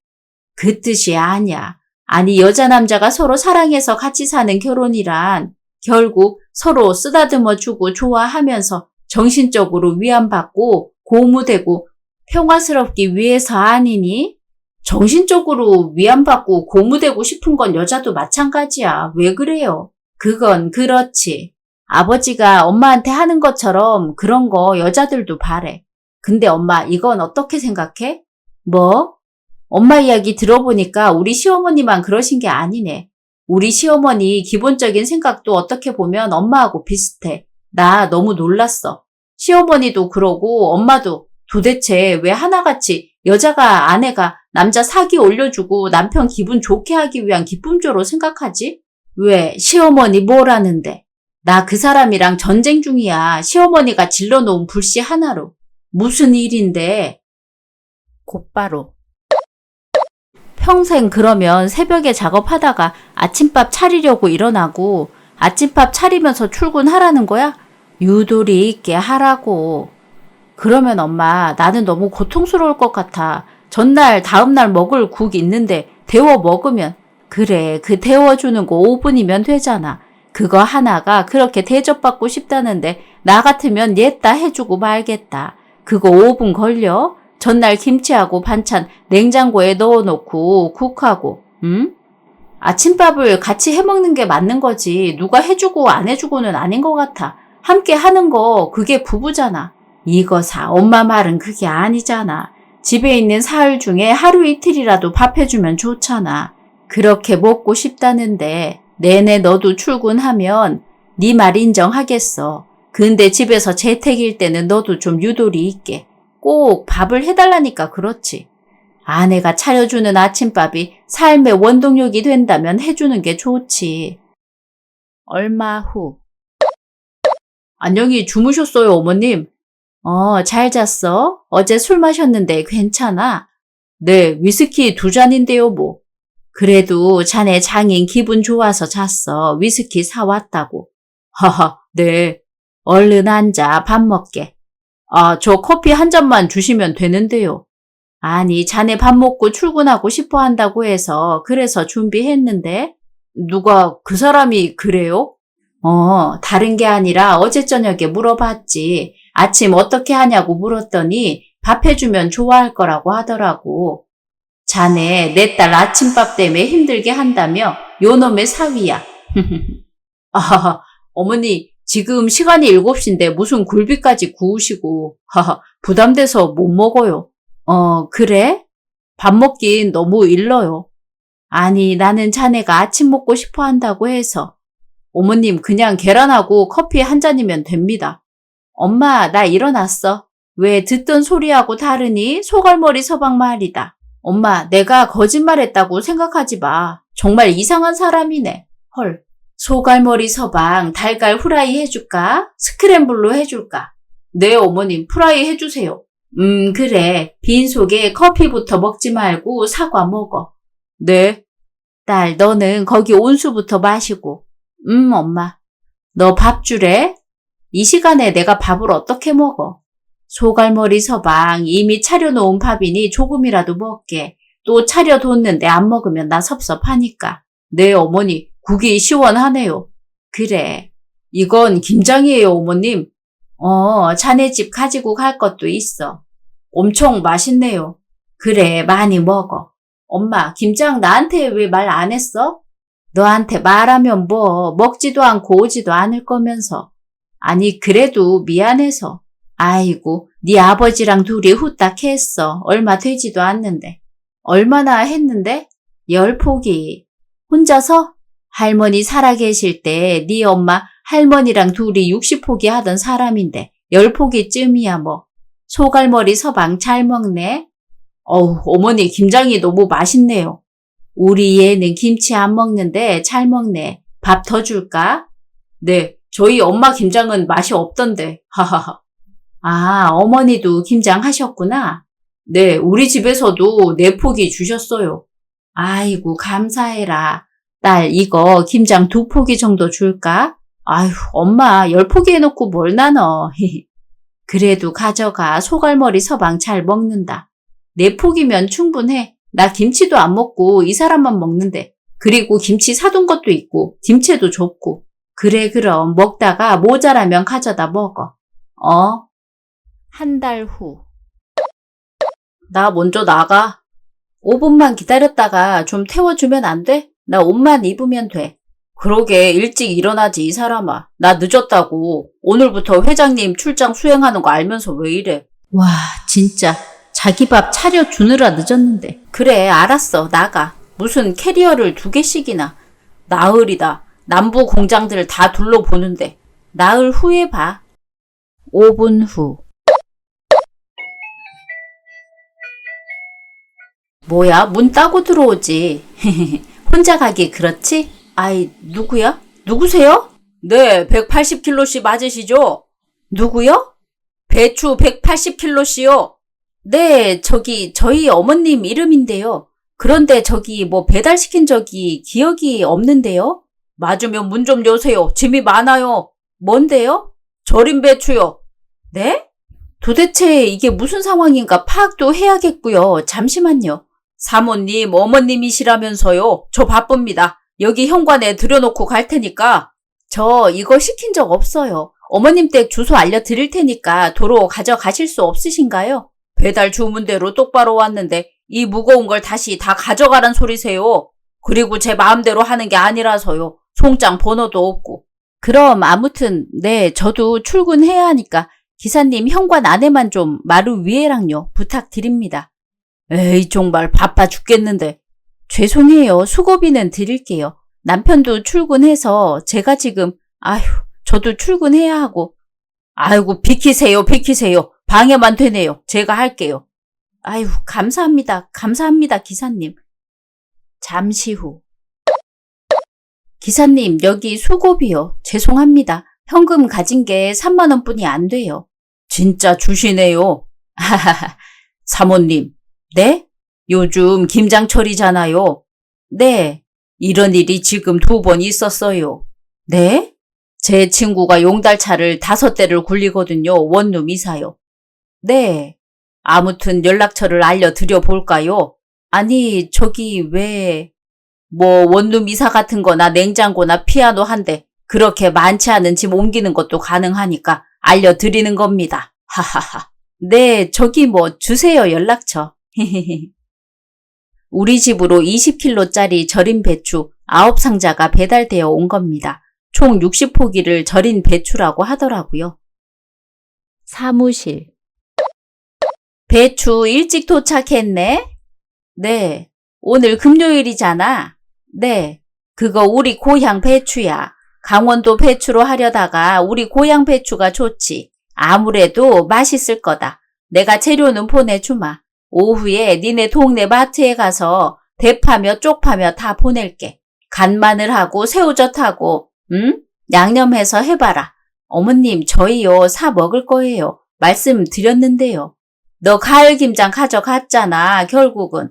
그 뜻이 아니야. 아니 여자 남자가 서로 사랑해서 같이 사는 결혼이란 결국 서로 쓰다듬어주고 좋아하면서 정신적으로 위안받고 고무되고 평화스럽기 위해서 아니니? 정신적으로 위안받고 고무되고 싶은 건 여자도 마찬가지야. 왜 그래요? 그건 그렇지. 아버지가 엄마한테 하는 것처럼 그런 거 여자들도 바래. 근데 엄마 이건 어떻게 생각해? 뭐? 엄마 이야기 들어보니까 우리 시어머니만 그러신 게 아니네. 우리 시어머니 기본적인 생각도 어떻게 보면 엄마하고 비슷해. 나 너무 놀랐어. 시어머니도 그러고 엄마도 도대체 왜 하나같이 여자가 아내가 남자 사기 올려주고 남편 기분 좋게 하기 위한 기쁨조로 생각하지? 왜 시어머니 뭐라는데? 나 그 사람이랑 전쟁 중이야. 시어머니가 질러놓은 불씨 하나로. 무슨 일인데? 곧바로. 평생 그러면 새벽에 작업하다가 아침밥 차리려고 일어나고 아침밥 차리면서 출근하라는 거야? 유도리 있게 하라고. 그러면 엄마 나는 너무 고통스러울 것 같아. 전날 다음날 먹을 국 있는데 데워 먹으면 그래 그 데워주는 거 5분이면 되잖아. 그거 하나가 그렇게 대접받고 싶다는데 나 같으면 냈다 해주고 말겠다. 그거 5분 걸려? 전날 김치하고 반찬 냉장고에 넣어놓고 국하고 응? 아침밥을 같이 해먹는 게 맞는 거지. 누가 해주고 안 해주고는 아닌 것 같아. 함께 하는 거 그게 부부잖아. 이거 사 엄마 말은 그게 아니잖아. 집에 있는 사흘 중에 하루 이틀이라도 밥 해주면 좋잖아. 그렇게 먹고 싶다는데 내내 너도 출근하면 네 말 인정하겠어. 근데 집에서 재택일 때는 너도 좀 유도리 있게 꼭 밥을 해달라니까 그렇지. 아내가 차려주는 아침밥이 삶의 원동력이 된다면 해주는 게 좋지. 얼마 후. 안녕히 주무셨어요, 어머님? 잘 잤어? 어제 술 마셨는데 괜찮아? 네, 위스키 2잔인데요, 뭐. 그래도 자네 장인 기분 좋아서 잤어. 위스키 사왔다고. 하하, 네. 얼른 앉아, 밥 먹게. 아, 저 커피 한 잔만 주시면 되는데요. 아니, 자네 밥 먹고 출근하고 싶어 한다고 해서 그래서 준비했는데. 누가 그 사람이 그래요? 다른 게 아니라 어제 저녁에 물어봤지. 아침 어떻게 하냐고 물었더니 밥 해주면 좋아할 거라고 하더라고. 자네 내 딸 아침밥 때문에 힘들게 한다며 요놈의 사위야. 아, 어머니 지금 시간이 7시인데 무슨 굴비까지 구우시고 부담돼서 못 먹어요. 그래? 밥 먹긴 너무 일러요. 아니 나는 자네가 아침 먹고 싶어 한다고 해서. 어머님 그냥 계란하고 커피 한 잔이면 됩니다. 엄마 나 일어났어. 왜 듣던 소리하고 다르니? 소갈머리 서방 말이다. 엄마 내가 거짓말했다고 생각하지 마. 정말 이상한 사람이네. 헐. 소갈머리 서방 달걀 후라이 해줄까? 스크램블로 해줄까? 네 어머님 프라이 해주세요. 그래. 빈속에 커피부터 먹지 말고 사과 먹어. 네. 딸 너는 거기 온수부터 마시고. 엄마. 너 밥 주래? 이 시간에 내가 밥을 어떻게 먹어? 소갈머리 서방 이미 차려놓은 밥이니 조금이라도 먹게. 또 차려뒀는데 안 먹으면 나 섭섭하니까. 네 어머니 국이 시원하네요. 그래. 이건 김장이에요 어머님. 자네 집 가지고 갈 것도 있어. 엄청 맛있네요. 그래 많이 먹어. 엄마 김장 나한테 왜 말 안 했어? 너한테 말하면 뭐 먹지도 않고 오지도 않을 거면서. 아니 그래도 미안해서. 아이고 네 아버지랑 둘이 후딱 했어. 얼마 되지도 않는데. 얼마나 했는데? 10포기. 혼자서? 할머니 살아계실 때 네 엄마 할머니랑 둘이 60포기 하던 사람인데 10포기쯤이야 뭐. 소갈머리 서방 잘 먹네. 어머니 김장이 너무 맛있네요. 우리 얘는 김치 안 먹는데 잘 먹네. 밥 더 줄까? 네, 저희 엄마 김장은 맛이 없던데. 하하하. 아, 어머니도 김장 하셨구나. 네, 우리 집에서도 4포기 주셨어요. 아이고, 감사해라. 딸, 이거 김장 2포기 정도 줄까? 아휴, 엄마 10포기 해놓고 뭘 나눠. 그래도 가져가. 소갈머리 서방 잘 먹는다. 4포기면 충분해. 나 김치도 안 먹고 이 사람만 먹는데. 그리고 김치 사둔 것도 있고 김채도 줬고. 그래 그럼 먹다가 모자라면 가져다 먹어. 한 달 후. 나 먼저 나가. 5분만 기다렸다가 좀 태워주면 안 돼? 나 옷만 입으면 돼. 그러게 일찍 일어나지 이 사람아. 나 늦었다고. 오늘부터 회장님 출장 수행하는 거 알면서 왜 이래. 와 진짜 자기 밥 차려주느라 늦었는데. 그래 알았어 나가. 무슨 캐리어를 2개씩이나. 나흘이다. 남부 공장들 다 둘러보는데. 나흘 후에 봐. 5분 후. 뭐야 문 따고 들어오지. 혼자 가기 그렇지? 아이 누구야? 누구세요? 네 180kg씨 맞으시죠? 누구요? 배추 180kg씨요. 네 저희 어머님 이름인데요. 그런데 저기 뭐 배달시킨 적이 기억이 없는데요. 맞으면 문 좀 여세요. 짐이 많아요. 뭔데요? 절임 배추요. 네? 도대체 이게 무슨 상황인가 파악도 해야겠고요. 잠시만요. 사모님, 어머님이시라면서요. 저 바쁩니다. 여기 현관에 들여놓고 갈 테니까. 저 이거 시킨 적 없어요. 어머님 댁 주소 알려드릴 테니까 도로 가져가실 수 없으신가요? 배달 주문대로 똑바로 왔는데 이 무거운 걸 다시 다 가져가란 소리세요. 그리고 제 마음대로 하는 게 아니라서요. 송장 번호도 없고. 그럼 아무튼 네 저도 출근해야 하니까 기사님 현관 안에만 좀 마루 위에랑요 부탁드립니다. 에이 정말 바빠 죽겠는데. 죄송해요. 수고비는 드릴게요. 남편도 출근해서 제가 지금 저도 출근해야 하고. 아이고 비키세요. 방해만 되네요. 제가 할게요. 아유 감사합니다. 기사님. 잠시 후. 기사님 여기 수고비요. 죄송합니다. 현금 가진 게 3만 원뿐이 안 돼요. 진짜 주시네요. 하하하. 사모님. 네? 요즘 김장철이잖아요. 네. 이런 일이 지금 2번 있었어요. 네? 제 친구가 용달차를 5대를 굴리거든요. 원룸 이사요. 네. 아무튼 연락처를 알려드려 볼까요? 아니 저기 왜 원룸 이사 같은 거나 냉장고나 피아노 한 대 그렇게 많지 않은 짐 옮기는 것도 가능하니까 알려드리는 겁니다. 하하하. 네 저기 주세요 연락처. 우리 집으로 20kg짜리 절인 배추 9상자가 배달되어 온 겁니다. 총 60포기를 절인 배추라고 하더라고요. 사무실. 배추 일찍 도착했네? 네. 오늘 금요일이잖아. 네. 그거 우리 고향 배추야. 강원도 배추로 하려다가 우리 고향 배추가 좋지. 아무래도 맛있을 거다. 내가 재료는 보내주마. 오후에 니네 동네 마트에 가서 대파며 쪽파며 다 보낼게. 간마늘하고 새우젓하고 양념해서 해봐라. 어머님 저희요 사 먹을 거예요. 말씀드렸는데요. 너 가을김장 가져갔잖아 결국은.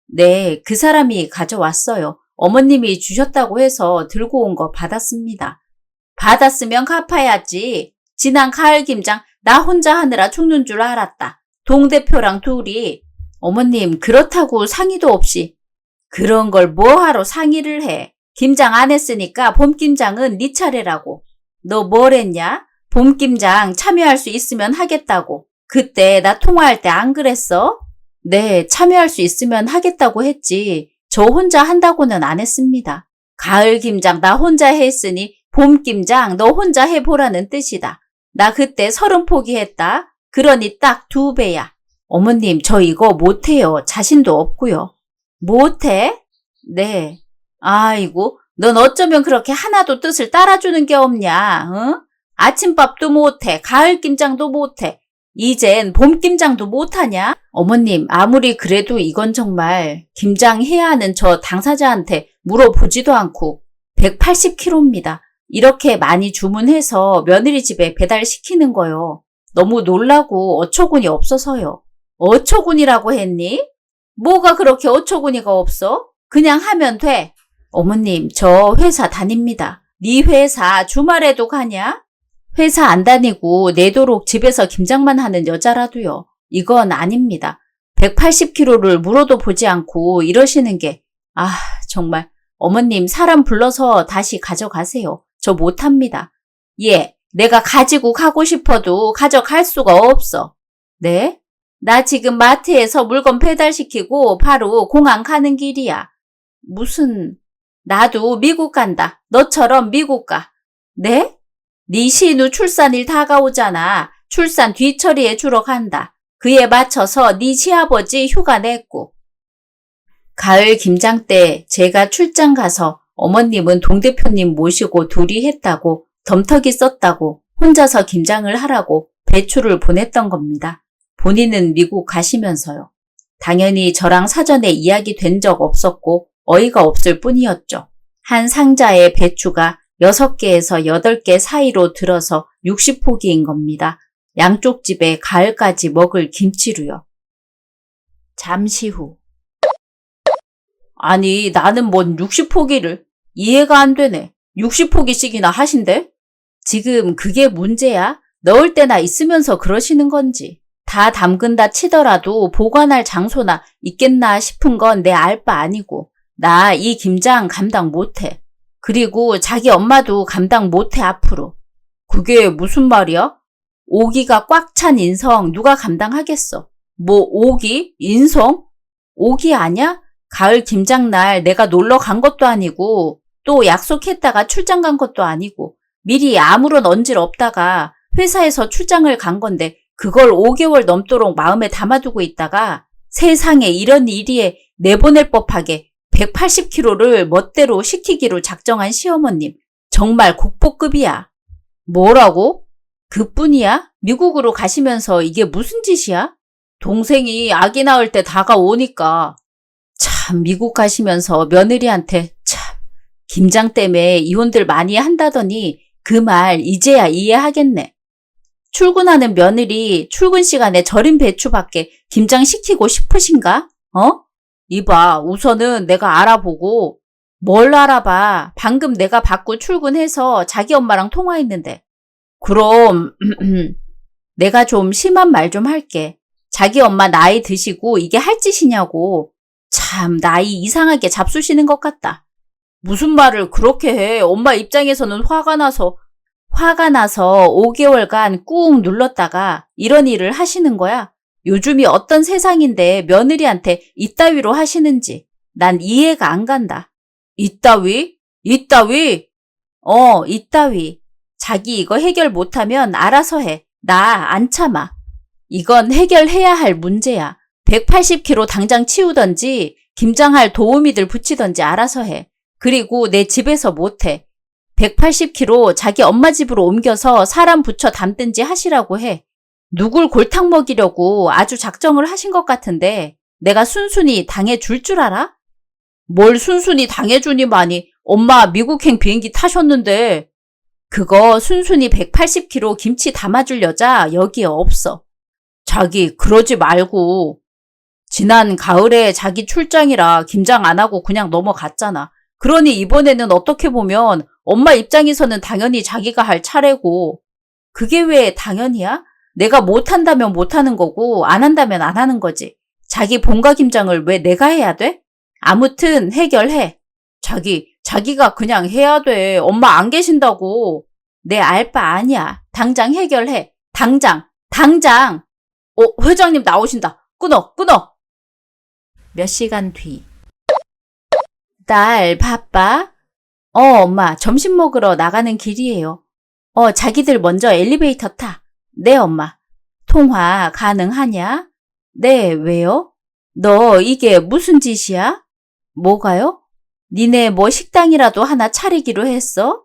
네 그 사람이 가져왔어요. 어머님이 주셨다고 해서 들고 온 거 받았습니다. 받았으면 갚아야지. 지난 가을김장 나 혼자 하느라 죽는 줄 알았다. 동대표랑 둘이. 어머님 그렇다고 상의도 없이. 그런 걸 뭐하러 상의를 해. 김장 안 했으니까 봄김장은 네 차례라고. 너 뭐랬냐? 봄김장 참여할 수 있으면 하겠다고. 그때 나 통화할 때 안 그랬어? 네 참여할 수 있으면 하겠다고 했지. 저 혼자 한다고는 안 했습니다. 가을김장 나 혼자 했으니 봄김장 너 혼자 해보라는 뜻이다. 나 그때 30포기 했다. 그러니 딱 2배야. 어머님 저 이거 못해요. 자신도 없고요. 못해? 네. 아이고 넌 어쩌면 그렇게 하나도 뜻을 따라주는 게 없냐? 응? 아침밥도 못해. 가을김장도 못해. 이젠 봄김장도 못하냐? 어머님, 아무리 그래도 이건 정말 김장해야 하는 저 당사자한테 물어보지도 않고 180kg입니다. 이렇게 많이 주문해서 며느리 집에 배달시키는 거요. 너무 놀라고 어처구니 없어서요. 어처구니라고 했니? 뭐가 그렇게 어처구니가 없어? 그냥 하면 돼. 어머님, 저 회사 다닙니다. 네 회사 주말에도 가냐? 회사 안 다니고 내도록 집에서 김장만 하는 여자라도요. 이건 아닙니다. 180kg를 물어도 보지 않고 이러시는 게 정말 어머님 사람 불러서 다시 가져가세요. 저 못합니다. 예, 내가 가지고 가고 싶어도 가져갈 수가 없어. 네? 나 지금 마트에서 물건 배달시키고 바로 공항 가는 길이야. 나도 미국 간다. 너처럼 미국 가. 네? 네 신우 출산일 다가오잖아. 출산 뒤처리해 주러 간다. 그에 맞춰서 네 시아버지 휴가 냈고. 가을 김장 때 제가 출장 가서 어머님은 동대표님 모시고 둘이 했다고 덤터기 썼다고 혼자서 김장을 하라고 배추를 보냈던 겁니다. 본인은 미국 가시면서요. 당연히 저랑 사전에 이야기 된 적 없었고 어이가 없을 뿐이었죠. 한 상자에 배추가 6개에서 8개 사이로 들어서 60포기인 겁니다. 양쪽 집에 가을까지 먹을 김치로요. 잠시 후. 아니, 나는 뭔 60포기를. 이해가 안 되네. 60포기씩이나 하신대? 지금 그게 문제야? 넣을 때나 있으면서 그러시는 건지. 다 담근다 치더라도 보관할 장소나 있겠나 싶은 건 내 알 바 아니고. 나 이 김장 감당 못해. 그리고 자기 엄마도 감당 못해 앞으로. 그게 무슨 말이야? 오기가 꽉 찬 인성 누가 감당하겠어? 뭐 오기? 인성? 오기 아냐? 가을 김장날 내가 놀러 간 것도 아니고 또 약속했다가 출장 간 것도 아니고 미리 아무런 언질 없다가 회사에서 출장을 간 건데 그걸 5개월 넘도록 마음에 담아두고 있다가 세상에 이런 일이에 내보낼 법하게 180kg를 멋대로 시키기로 작정한 시어머님. 정말 국보급이야. 뭐라고? 그뿐이야? 미국으로 가시면서 이게 무슨 짓이야? 동생이 아기 낳을 때 다가오니까. 참 미국 가시면서 며느리한테 김장 때문에 이혼들 많이 한다더니 그 말 이제야 이해하겠네. 출근하는 며느리 출근 시간에 절인 배추밖에 김장시키고 싶으신가? 이봐, 우선은 내가 알아보고. 뭘 알아봐. 방금 내가 받고 출근해서 자기 엄마랑 통화했는데. 그럼 내가 좀 심한 말 좀 할게. 자기 엄마 나이 드시고 이게 할 짓이냐고. 참 나이 이상하게 잡수시는 것 같다. 무슨 말을 그렇게 해. 엄마 입장에서는 화가 나서 5개월간 꾹 눌렀다가 이런 일을 하시는 거야. 요즘이 어떤 세상인데 며느리한테 이따위로 하시는지 난 이해가 안 간다. 이따위? 이따위? 이따위. 자기 이거 해결 못하면 알아서 해. 나 안 참아. 이건 해결해야 할 문제야. 180kg 당장 치우던지 김장할 도우미들 붙이던지 알아서 해. 그리고 내 집에서 못해. 180kg 자기 엄마 집으로 옮겨서 사람 붙여 담든지 하시라고 해. 누굴 골탕 먹이려고 아주 작정을 하신 것 같은데 내가 순순히 당해줄 줄 알아? 뭘 순순히 당해주니마니. 엄마 미국행 비행기 타셨는데. 그거 순순히 180kg 김치 담아줄 여자 여기에 없어. 자기 그러지 말고. 지난 가을에 자기 출장이라 김장 안 하고 그냥 넘어갔잖아. 그러니 이번에는 어떻게 보면 엄마 입장에서는 당연히 자기가 할 차례고. 그게 왜 당연히야? 내가 못한다면 못하는 거고 안 한다면 안 하는 거지. 자기 본가 김장을 왜 내가 해야 돼? 아무튼 해결해. 자기가 그냥 해야 돼. 엄마 안 계신다고. 내 알 바 아니야. 당장 해결해. 당장. 회장님 나오신다. 끊어. 몇 시간 뒤. 딸 바빠? 엄마 점심 먹으러 나가는 길이에요. 자기들 먼저 엘리베이터 타. 네, 엄마. 통화 가능하냐? 네, 왜요? 너 이게 무슨 짓이야? 뭐가요? 니네 뭐 식당이라도 하나 차리기로 했어?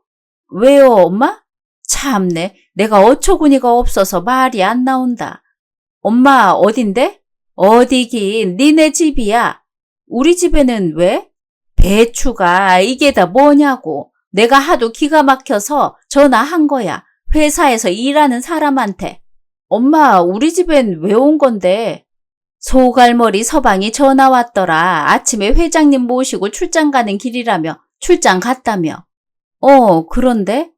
왜요, 엄마? 참네. 내가 어처구니가 없어서 말이 안 나온다. 엄마 어딘데? 어디긴 니네 집이야. 우리 집에는 왜? 배추가 이게 다 뭐냐고. 내가 하도 기가 막혀서 전화한 거야. 회사에서 일하는 사람한테. 엄마 우리 집엔 왜 온 건데? 소갈머리 서방이 전화 왔더라. 아침에 회장님 모시고 출장 가는 길이라며 출장 갔다며. 그런데?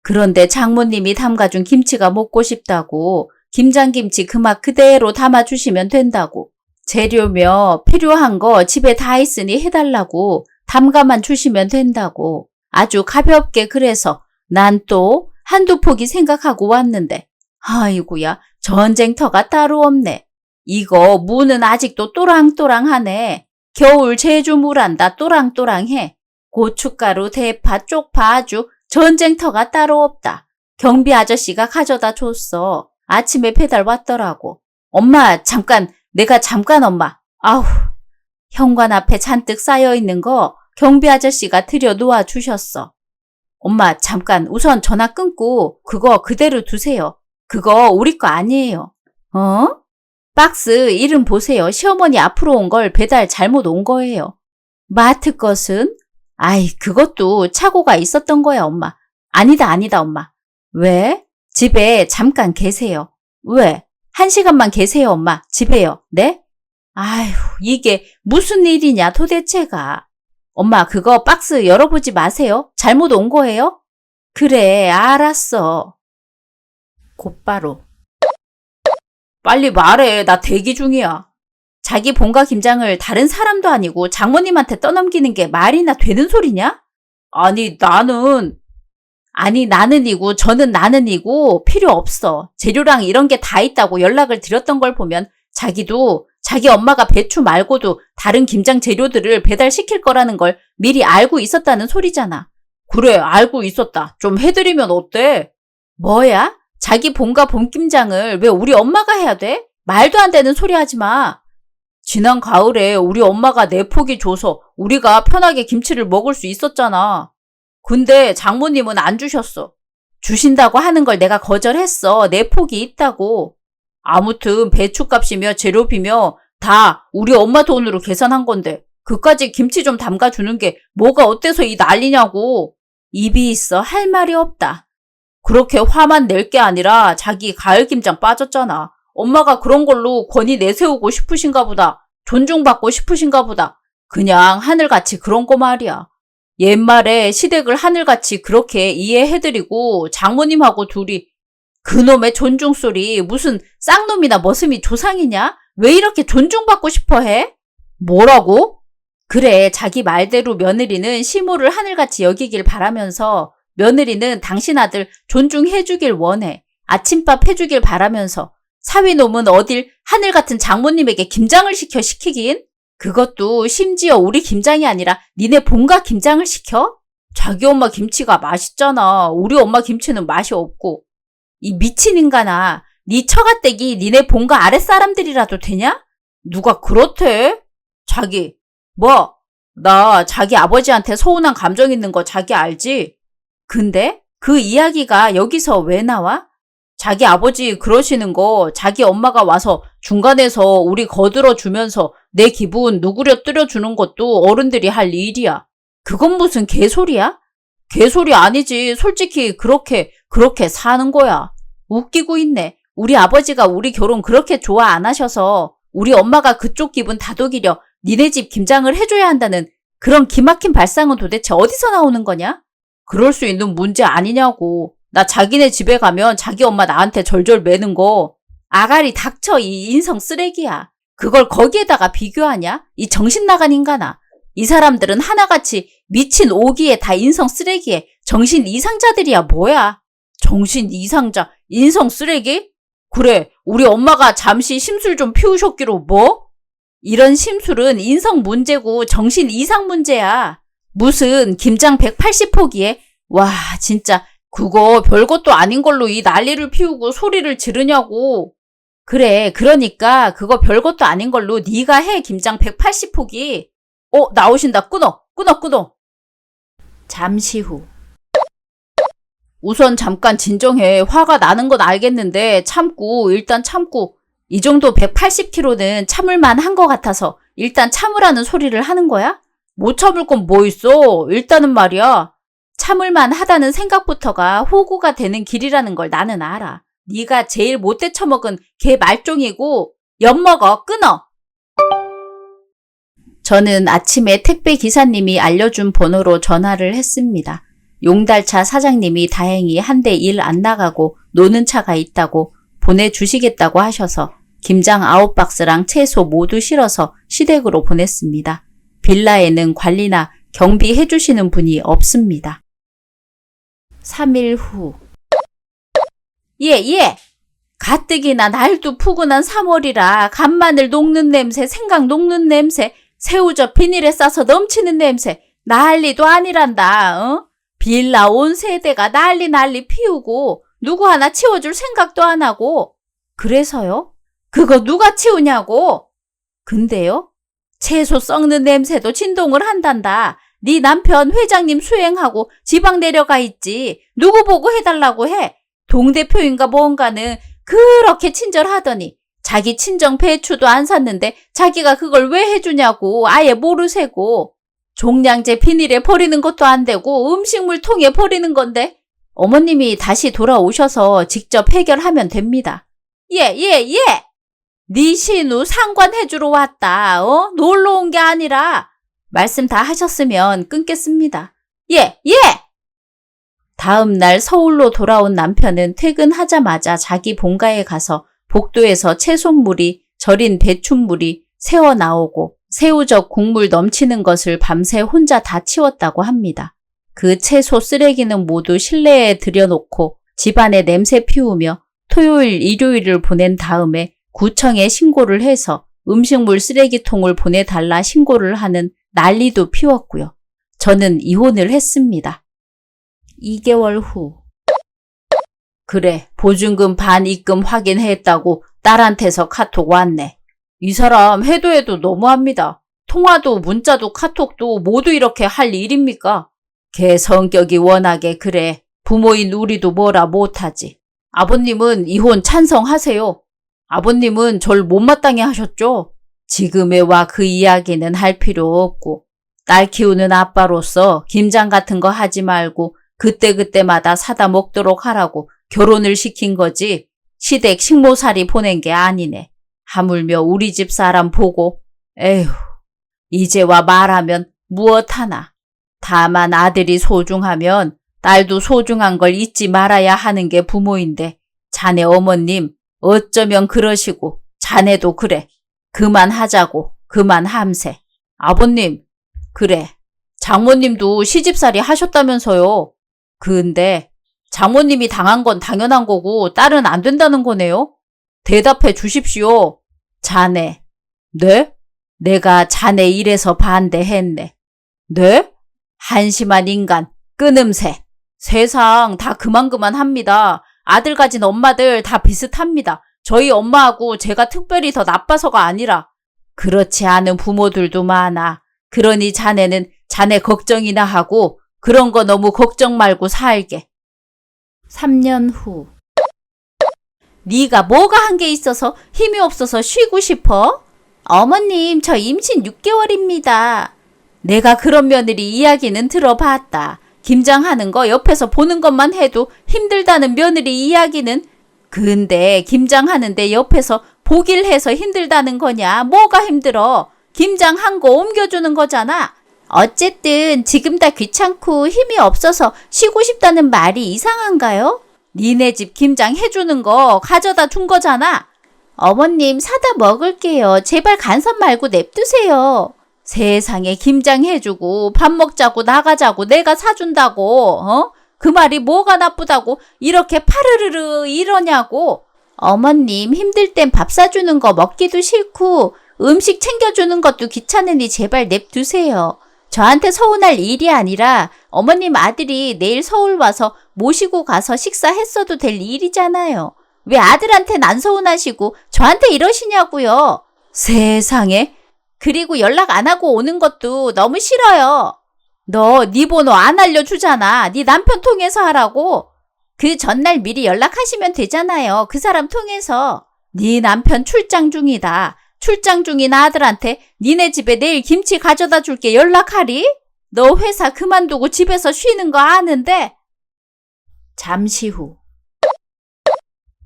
그런데 장모님이 담가준 김치가 먹고 싶다고. 김장김치 그 맛 그대로 담아주시면 된다고. 재료며 필요한 거 집에 다 있으니 해달라고. 담가만 주시면 된다고. 아주 가볍게 그래서 난 또 한두 포기 생각하고 왔는데 아이고야 전쟁터가 따로 없네. 이거 무는 아직도 또랑또랑하네. 겨울 제주무란다 또랑또랑해. 고춧가루, 대파, 쪽파 아주 전쟁터가 따로 없다. 경비 아저씨가 가져다 줬어. 아침에 배달 왔더라고. 엄마 내가 잠깐 엄마. 아우 현관 앞에 잔뜩 쌓여있는 거 경비 아저씨가 들여놓아 주셨어. 엄마 잠깐 우선 전화 끊고 그거 그대로 두세요. 그거 우리 거 아니에요. 박스 이름 보세요. 시어머니 앞으로 온 걸 배달 잘못 온 거예요. 마트 것은? 아이 그것도 착오가 있었던 거야 엄마. 아니다 엄마. 왜? 집에 잠깐 계세요. 왜? 1시간만 계세요 엄마. 집에요. 네? 아휴 이게 무슨 일이냐 도대체가. 엄마 그거 박스 열어보지 마세요. 잘못 온 거예요? 그래 알았어. 곧바로. 빨리 말해. 나 대기 중이야. 자기 본가 김장을 다른 사람도 아니고 장모님한테 떠넘기는 게 말이나 되는 소리냐? 나는이고 저는 나는이고 필요 없어. 재료랑 이런 게 다 있다고 연락을 드렸던 걸 보면 자기도 자기 엄마가 배추 말고도 다른 김장 재료들을 배달시킬 거라는 걸 미리 알고 있었다는 소리잖아. 그래 알고 있었다. 좀 해드리면 어때? 뭐야? 자기 본가 봄김장을 왜 우리 엄마가 해야 돼? 말도 안 되는 소리 하지 마. 지난 가을에 우리 엄마가 4포기 줘서 우리가 편하게 김치를 먹을 수 있었잖아. 근데 장모님은 안 주셨어. 주신다고 하는 걸 내가 거절했어. 4포기 있다고. 아무튼 배추값이며 재료비며 다 우리 엄마 돈으로 계산한 건데 그까지 김치 좀 담가주는 게 뭐가 어때서 이 난리냐고. 입이 있어 할 말이 없다. 그렇게 화만 낼 게 아니라 자기 가을김장 빠졌잖아. 엄마가 그런 걸로 권위 내세우고 싶으신가 보다. 존중받고 싶으신가 보다. 그냥 하늘같이 그런 거 말이야. 옛말에 시댁을 하늘같이 그렇게 이해해드리고 장모님하고 둘이 그놈의 존중소리 무슨 쌍놈이나 머슴이 조상이냐? 왜 이렇게 존중받고 싶어해? 뭐라고? 그래 자기 말대로 며느리는 시모를 하늘같이 여기길 바라면서 며느리는 당신 아들 존중해주길 원해. 아침밥 해주길 바라면서 사위놈은 어딜 하늘같은 장모님에게 김장을 시키긴? 그것도 심지어 우리 김장이 아니라 니네 본가 김장을 시켜? 자기 엄마 김치가 맛있잖아. 우리 엄마 김치는 맛이 없고. 이 미친 인간아. 네 처가댁이 니네 본가 아랫사람들이라도 되냐? 누가 그렇대? 자기. 나 자기 아버지한테 서운한 감정 있는 거 자기 알지? 근데 그 이야기가 여기서 왜 나와? 자기 아버지 그러시는 거 자기 엄마가 와서 중간에서 우리 거들어 주면서 내 기분 누구려 주는 것도 어른들이 할 일이야. 그건 무슨 개소리야? 개소리 아니지. 솔직히 그렇게 사는 거야. 웃기고 있네. 우리 아버지가 우리 결혼 그렇게 좋아 안 하셔서 우리 엄마가 그쪽 기분 다독이려 니네 집 김장을 해줘야 한다는 그런 기막힌 발상은 도대체 어디서 나오는 거냐? 그럴 수 있는 문제 아니냐고. 나 자기네 집에 가면 자기 엄마 나한테 절절 매는 거 아가리 닥쳐 이 인성 쓰레기야. 그걸 거기에다가 비교하냐? 이 정신 나간 인간아. 이 사람들은 하나같이 미친 오기에 다 인성 쓰레기에 정신 이상자들이야 뭐야. 정신 이상자, 인성 쓰레기? 그래, 우리 엄마가 잠시 심술 좀 피우셨기로 뭐? 이런 심술은 인성 문제고 정신 이상 문제야. 무슨 김장 180포기에? 와 진짜 그거 별것도 아닌 걸로 이 난리를 피우고 소리를 지르냐고. 그래 그러니까 그거 별것도 아닌 걸로 네가 해 김장 180포기. 나오신다. 끊어. 잠시 후. 우선 잠깐 진정해. 화가 나는 건 알겠는데 일단 참고. 이 정도 180kg는 참을만 한 것 같아서 일단 참으라는 소리를 하는 거야? 못 참을 건 뭐 있어? 일단은 말이야. 참을만 하다는 생각부터가 호구가 되는 길이라는 걸 나는 알아. 네가 제일 못돼 처먹은 개 말종이고 엿먹어. 끊어. 저는 아침에 택배 기사님이 알려준 번호로 전화를 했습니다. 용달차 사장님이 다행히 한 대 일 안 나가고 노는 차가 있다고 보내주시겠다고 하셔서 김장 9박스랑 채소 모두 실어서 시댁으로 보냈습니다. 빌라에는 관리나 경비 해주시는 분이 없습니다. 3일 후. 예. 가뜩이나 날도 푸근한 3월이라 간마늘 녹는 냄새, 생강 녹는 냄새, 새우젓 비닐에 싸서 넘치는 냄새, 난리도 아니란다. 빌라 온 세대가 난리 피우고 누구 하나 치워줄 생각도 안 하고. 그래서요? 그거 누가 치우냐고? 근데요? 채소 썩는 냄새도 진동을 한단다. 네 남편 회장님 수행하고 지방 내려가 있지. 누구 보고 해달라고 해? 동대표인가 뭔가는 그렇게 친절하더니 자기 친정 배추도 안 샀는데 자기가 그걸 왜 해주냐고 아예 모르세고. 종량제 비닐에 버리는 것도 안 되고 음식물 통에 버리는 건데. 어머님이 다시 돌아오셔서 직접 해결하면 됩니다. 예. 네 신우 상관해주러 왔다. 놀러 온 게 아니라. 말씀 다 하셨으면 끊겠습니다. 예. 다음 날 서울로 돌아온 남편은 퇴근하자마자 자기 본가에 가서 복도에서 채소물이 절인 배춧물이 새어나오고 새우젓 국물 넘치는 것을 밤새 혼자 다 치웠다고 합니다. 그 채소 쓰레기는 모두 실내에 들여놓고 집안에 냄새 피우며 토요일, 일요일을 보낸 다음에 구청에 신고를 해서 음식물 쓰레기통을 보내달라 신고를 하는 난리도 피웠고요. 저는 이혼을 했습니다. 2개월 후. 그래, 보증금 반 입금 확인했다고 딸한테서 카톡 왔네. 이 사람 해도 너무합니다. 통화도 문자도 카톡도 모두 이렇게 할 일입니까? 걔 성격이 워낙에 그래. 부모인 우리도 뭐라 못하지. 아버님은 이혼 찬성하세요. 아버님은 절 못마땅해 하셨죠? 지금에 와 그 이야기는 할 필요 없고 딸 키우는 아빠로서 김장 같은 거 하지 말고 그때그때마다 사다 먹도록 하라고 결혼을 시킨 거지 시댁 식모살이 보낸 게 아니네. 하물며 우리 집 사람 보고 에휴 이제와 말하면 무엇하나. 다만 아들이 소중하면 딸도 소중한 걸 잊지 말아야 하는 게 부모인데 자네 어머님 어쩌면 그러시고 자네도 그래. 그만하자고 그만함세. 아버님 그래 장모님도 시집살이 하셨다면서요. 근데 장모님이 당한 건 당연한 거고 딸은 안 된다는 거네요. 대답해 주십시오. 자네. 네? 내가 자네 일에서 반대했네. 네? 한심한 인간 끊음새. 세상 다 그만합니다. 아들 가진 엄마들 다 비슷합니다. 저희 엄마하고 제가 특별히 더 나빠서가 아니라. 그렇지 않은 부모들도 많아. 그러니 자네는 자네 걱정이나 하고 그런 거 너무 걱정 말고 살게. 3년 후. 네가 뭐가 한 게 있어서 힘이 없어서 쉬고 싶어? 어머님 저 임신 6개월입니다. 내가 그런 며느리 이야기는 들어봤다. 김장하는 거 옆에서 보는 것만 해도 힘들다는 며느리 이야기는. 근데 김장하는데 옆에서 보길 해서 힘들다는 거냐? 뭐가 힘들어? 김장한 거 옮겨주는 거잖아. 어쨌든 지금 다 귀찮고 힘이 없어서 쉬고 싶다는 말이 이상한가요? 니네 집 김장 해주는 거 가져다 준 거잖아. 어머님 사다 먹을게요. 제발 간섭 말고 냅두세요. 세상에 김장 해주고 밥 먹자고 나가자고 내가 사준다고 그 말이 뭐가 나쁘다고 이렇게 파르르르 이러냐고. 어머님 힘들 땐 밥 사주는 거 먹기도 싫고 음식 챙겨주는 것도 귀찮으니 제발 냅두세요. 저한테 서운할 일이 아니라 어머님 아들이 내일 서울 와서 모시고 가서 식사했어도 될 일이잖아요. 왜 아들한텐 안 서운하시고 저한테 이러시냐고요. 세상에. 그리고 연락 안 하고 오는 것도 너무 싫어요. 너 네 번호 안 알려주잖아. 네 남편 통해서 하라고. 그 전날 미리 연락하시면 되잖아요. 그 사람 통해서. 네 남편 출장 중이다. 출장 중인 아들한테 니네 집에 내일 김치 가져다 줄게 연락하리? 너 회사 그만두고 집에서 쉬는 거 아는데? 잠시 후.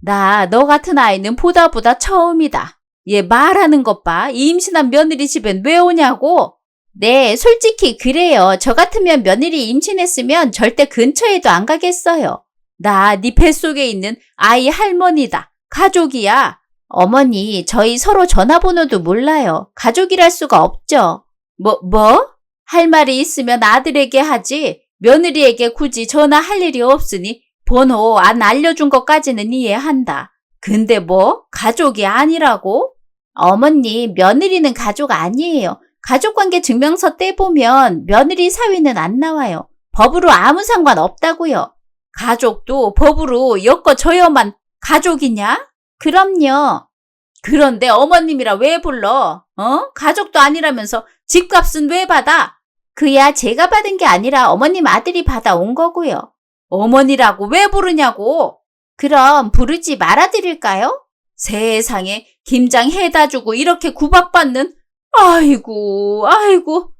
나 너 같은 아이는 보다 처음이다. 얘 말하는 것 봐. 이 임신한 며느리 집엔 왜 오냐고? 네, 솔직히 그래요. 저 같으면 며느리 임신했으면 절대 근처에도 안 가겠어요. 나 네 뱃속에 있는 아이 할머니다. 가족이야. 어머니, 저희 서로 전화번호도 몰라요. 가족이랄 수가 없죠. 뭐? 할 말이 있으면 아들에게 하지. 며느리에게 굳이 전화할 일이 없으니 번호 안 알려준 것까지는 이해한다. 근데 뭐? 가족이 아니라고? 어머니, 며느리는 가족 아니에요. 가족관계 증명서 떼보면 며느리 사위는 안 나와요. 법으로 아무 상관 없다고요. 가족도 법으로 엮어져야만 가족이냐? 그럼요. 그런데 어머님이라 왜 불러? 가족도 아니라면서 집값은 왜 받아? 그야 제가 받은 게 아니라 어머님 아들이 받아온 거고요. 어머니라고 왜 부르냐고? 그럼 부르지 말아드릴까요? 세상에 김장 해다 주고 이렇게 구박받는 아이고.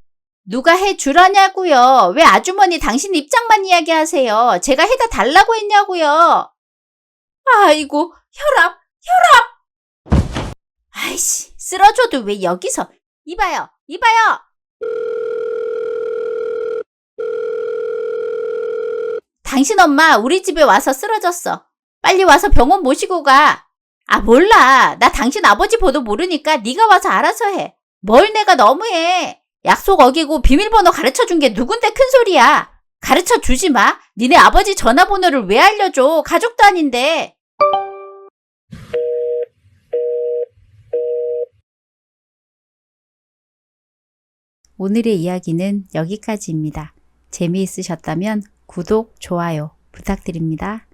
누가 해주라냐고요. 왜 아주머니 당신 입장만 이야기하세요. 제가 해다 달라고 했냐고요. 아이고, 혈압. 아이씨, 쓰러져도 왜 여기서. 이봐요. 당신 엄마 우리 집에 와서 쓰러졌어. 빨리 와서 병원 모시고 가. 아, 몰라. 나 당신 아버지 번호 모르니까 네가 와서 알아서 해. 뭘 내가 너무해. 약속 어기고 비밀번호 가르쳐준 게 누군데 큰소리야. 가르쳐주지 마. 니네 아버지 전화번호를 왜 알려줘. 가족도 아닌데. 오늘의 이야기는 여기까지입니다. 재미있으셨다면 구독, 좋아요 부탁드립니다.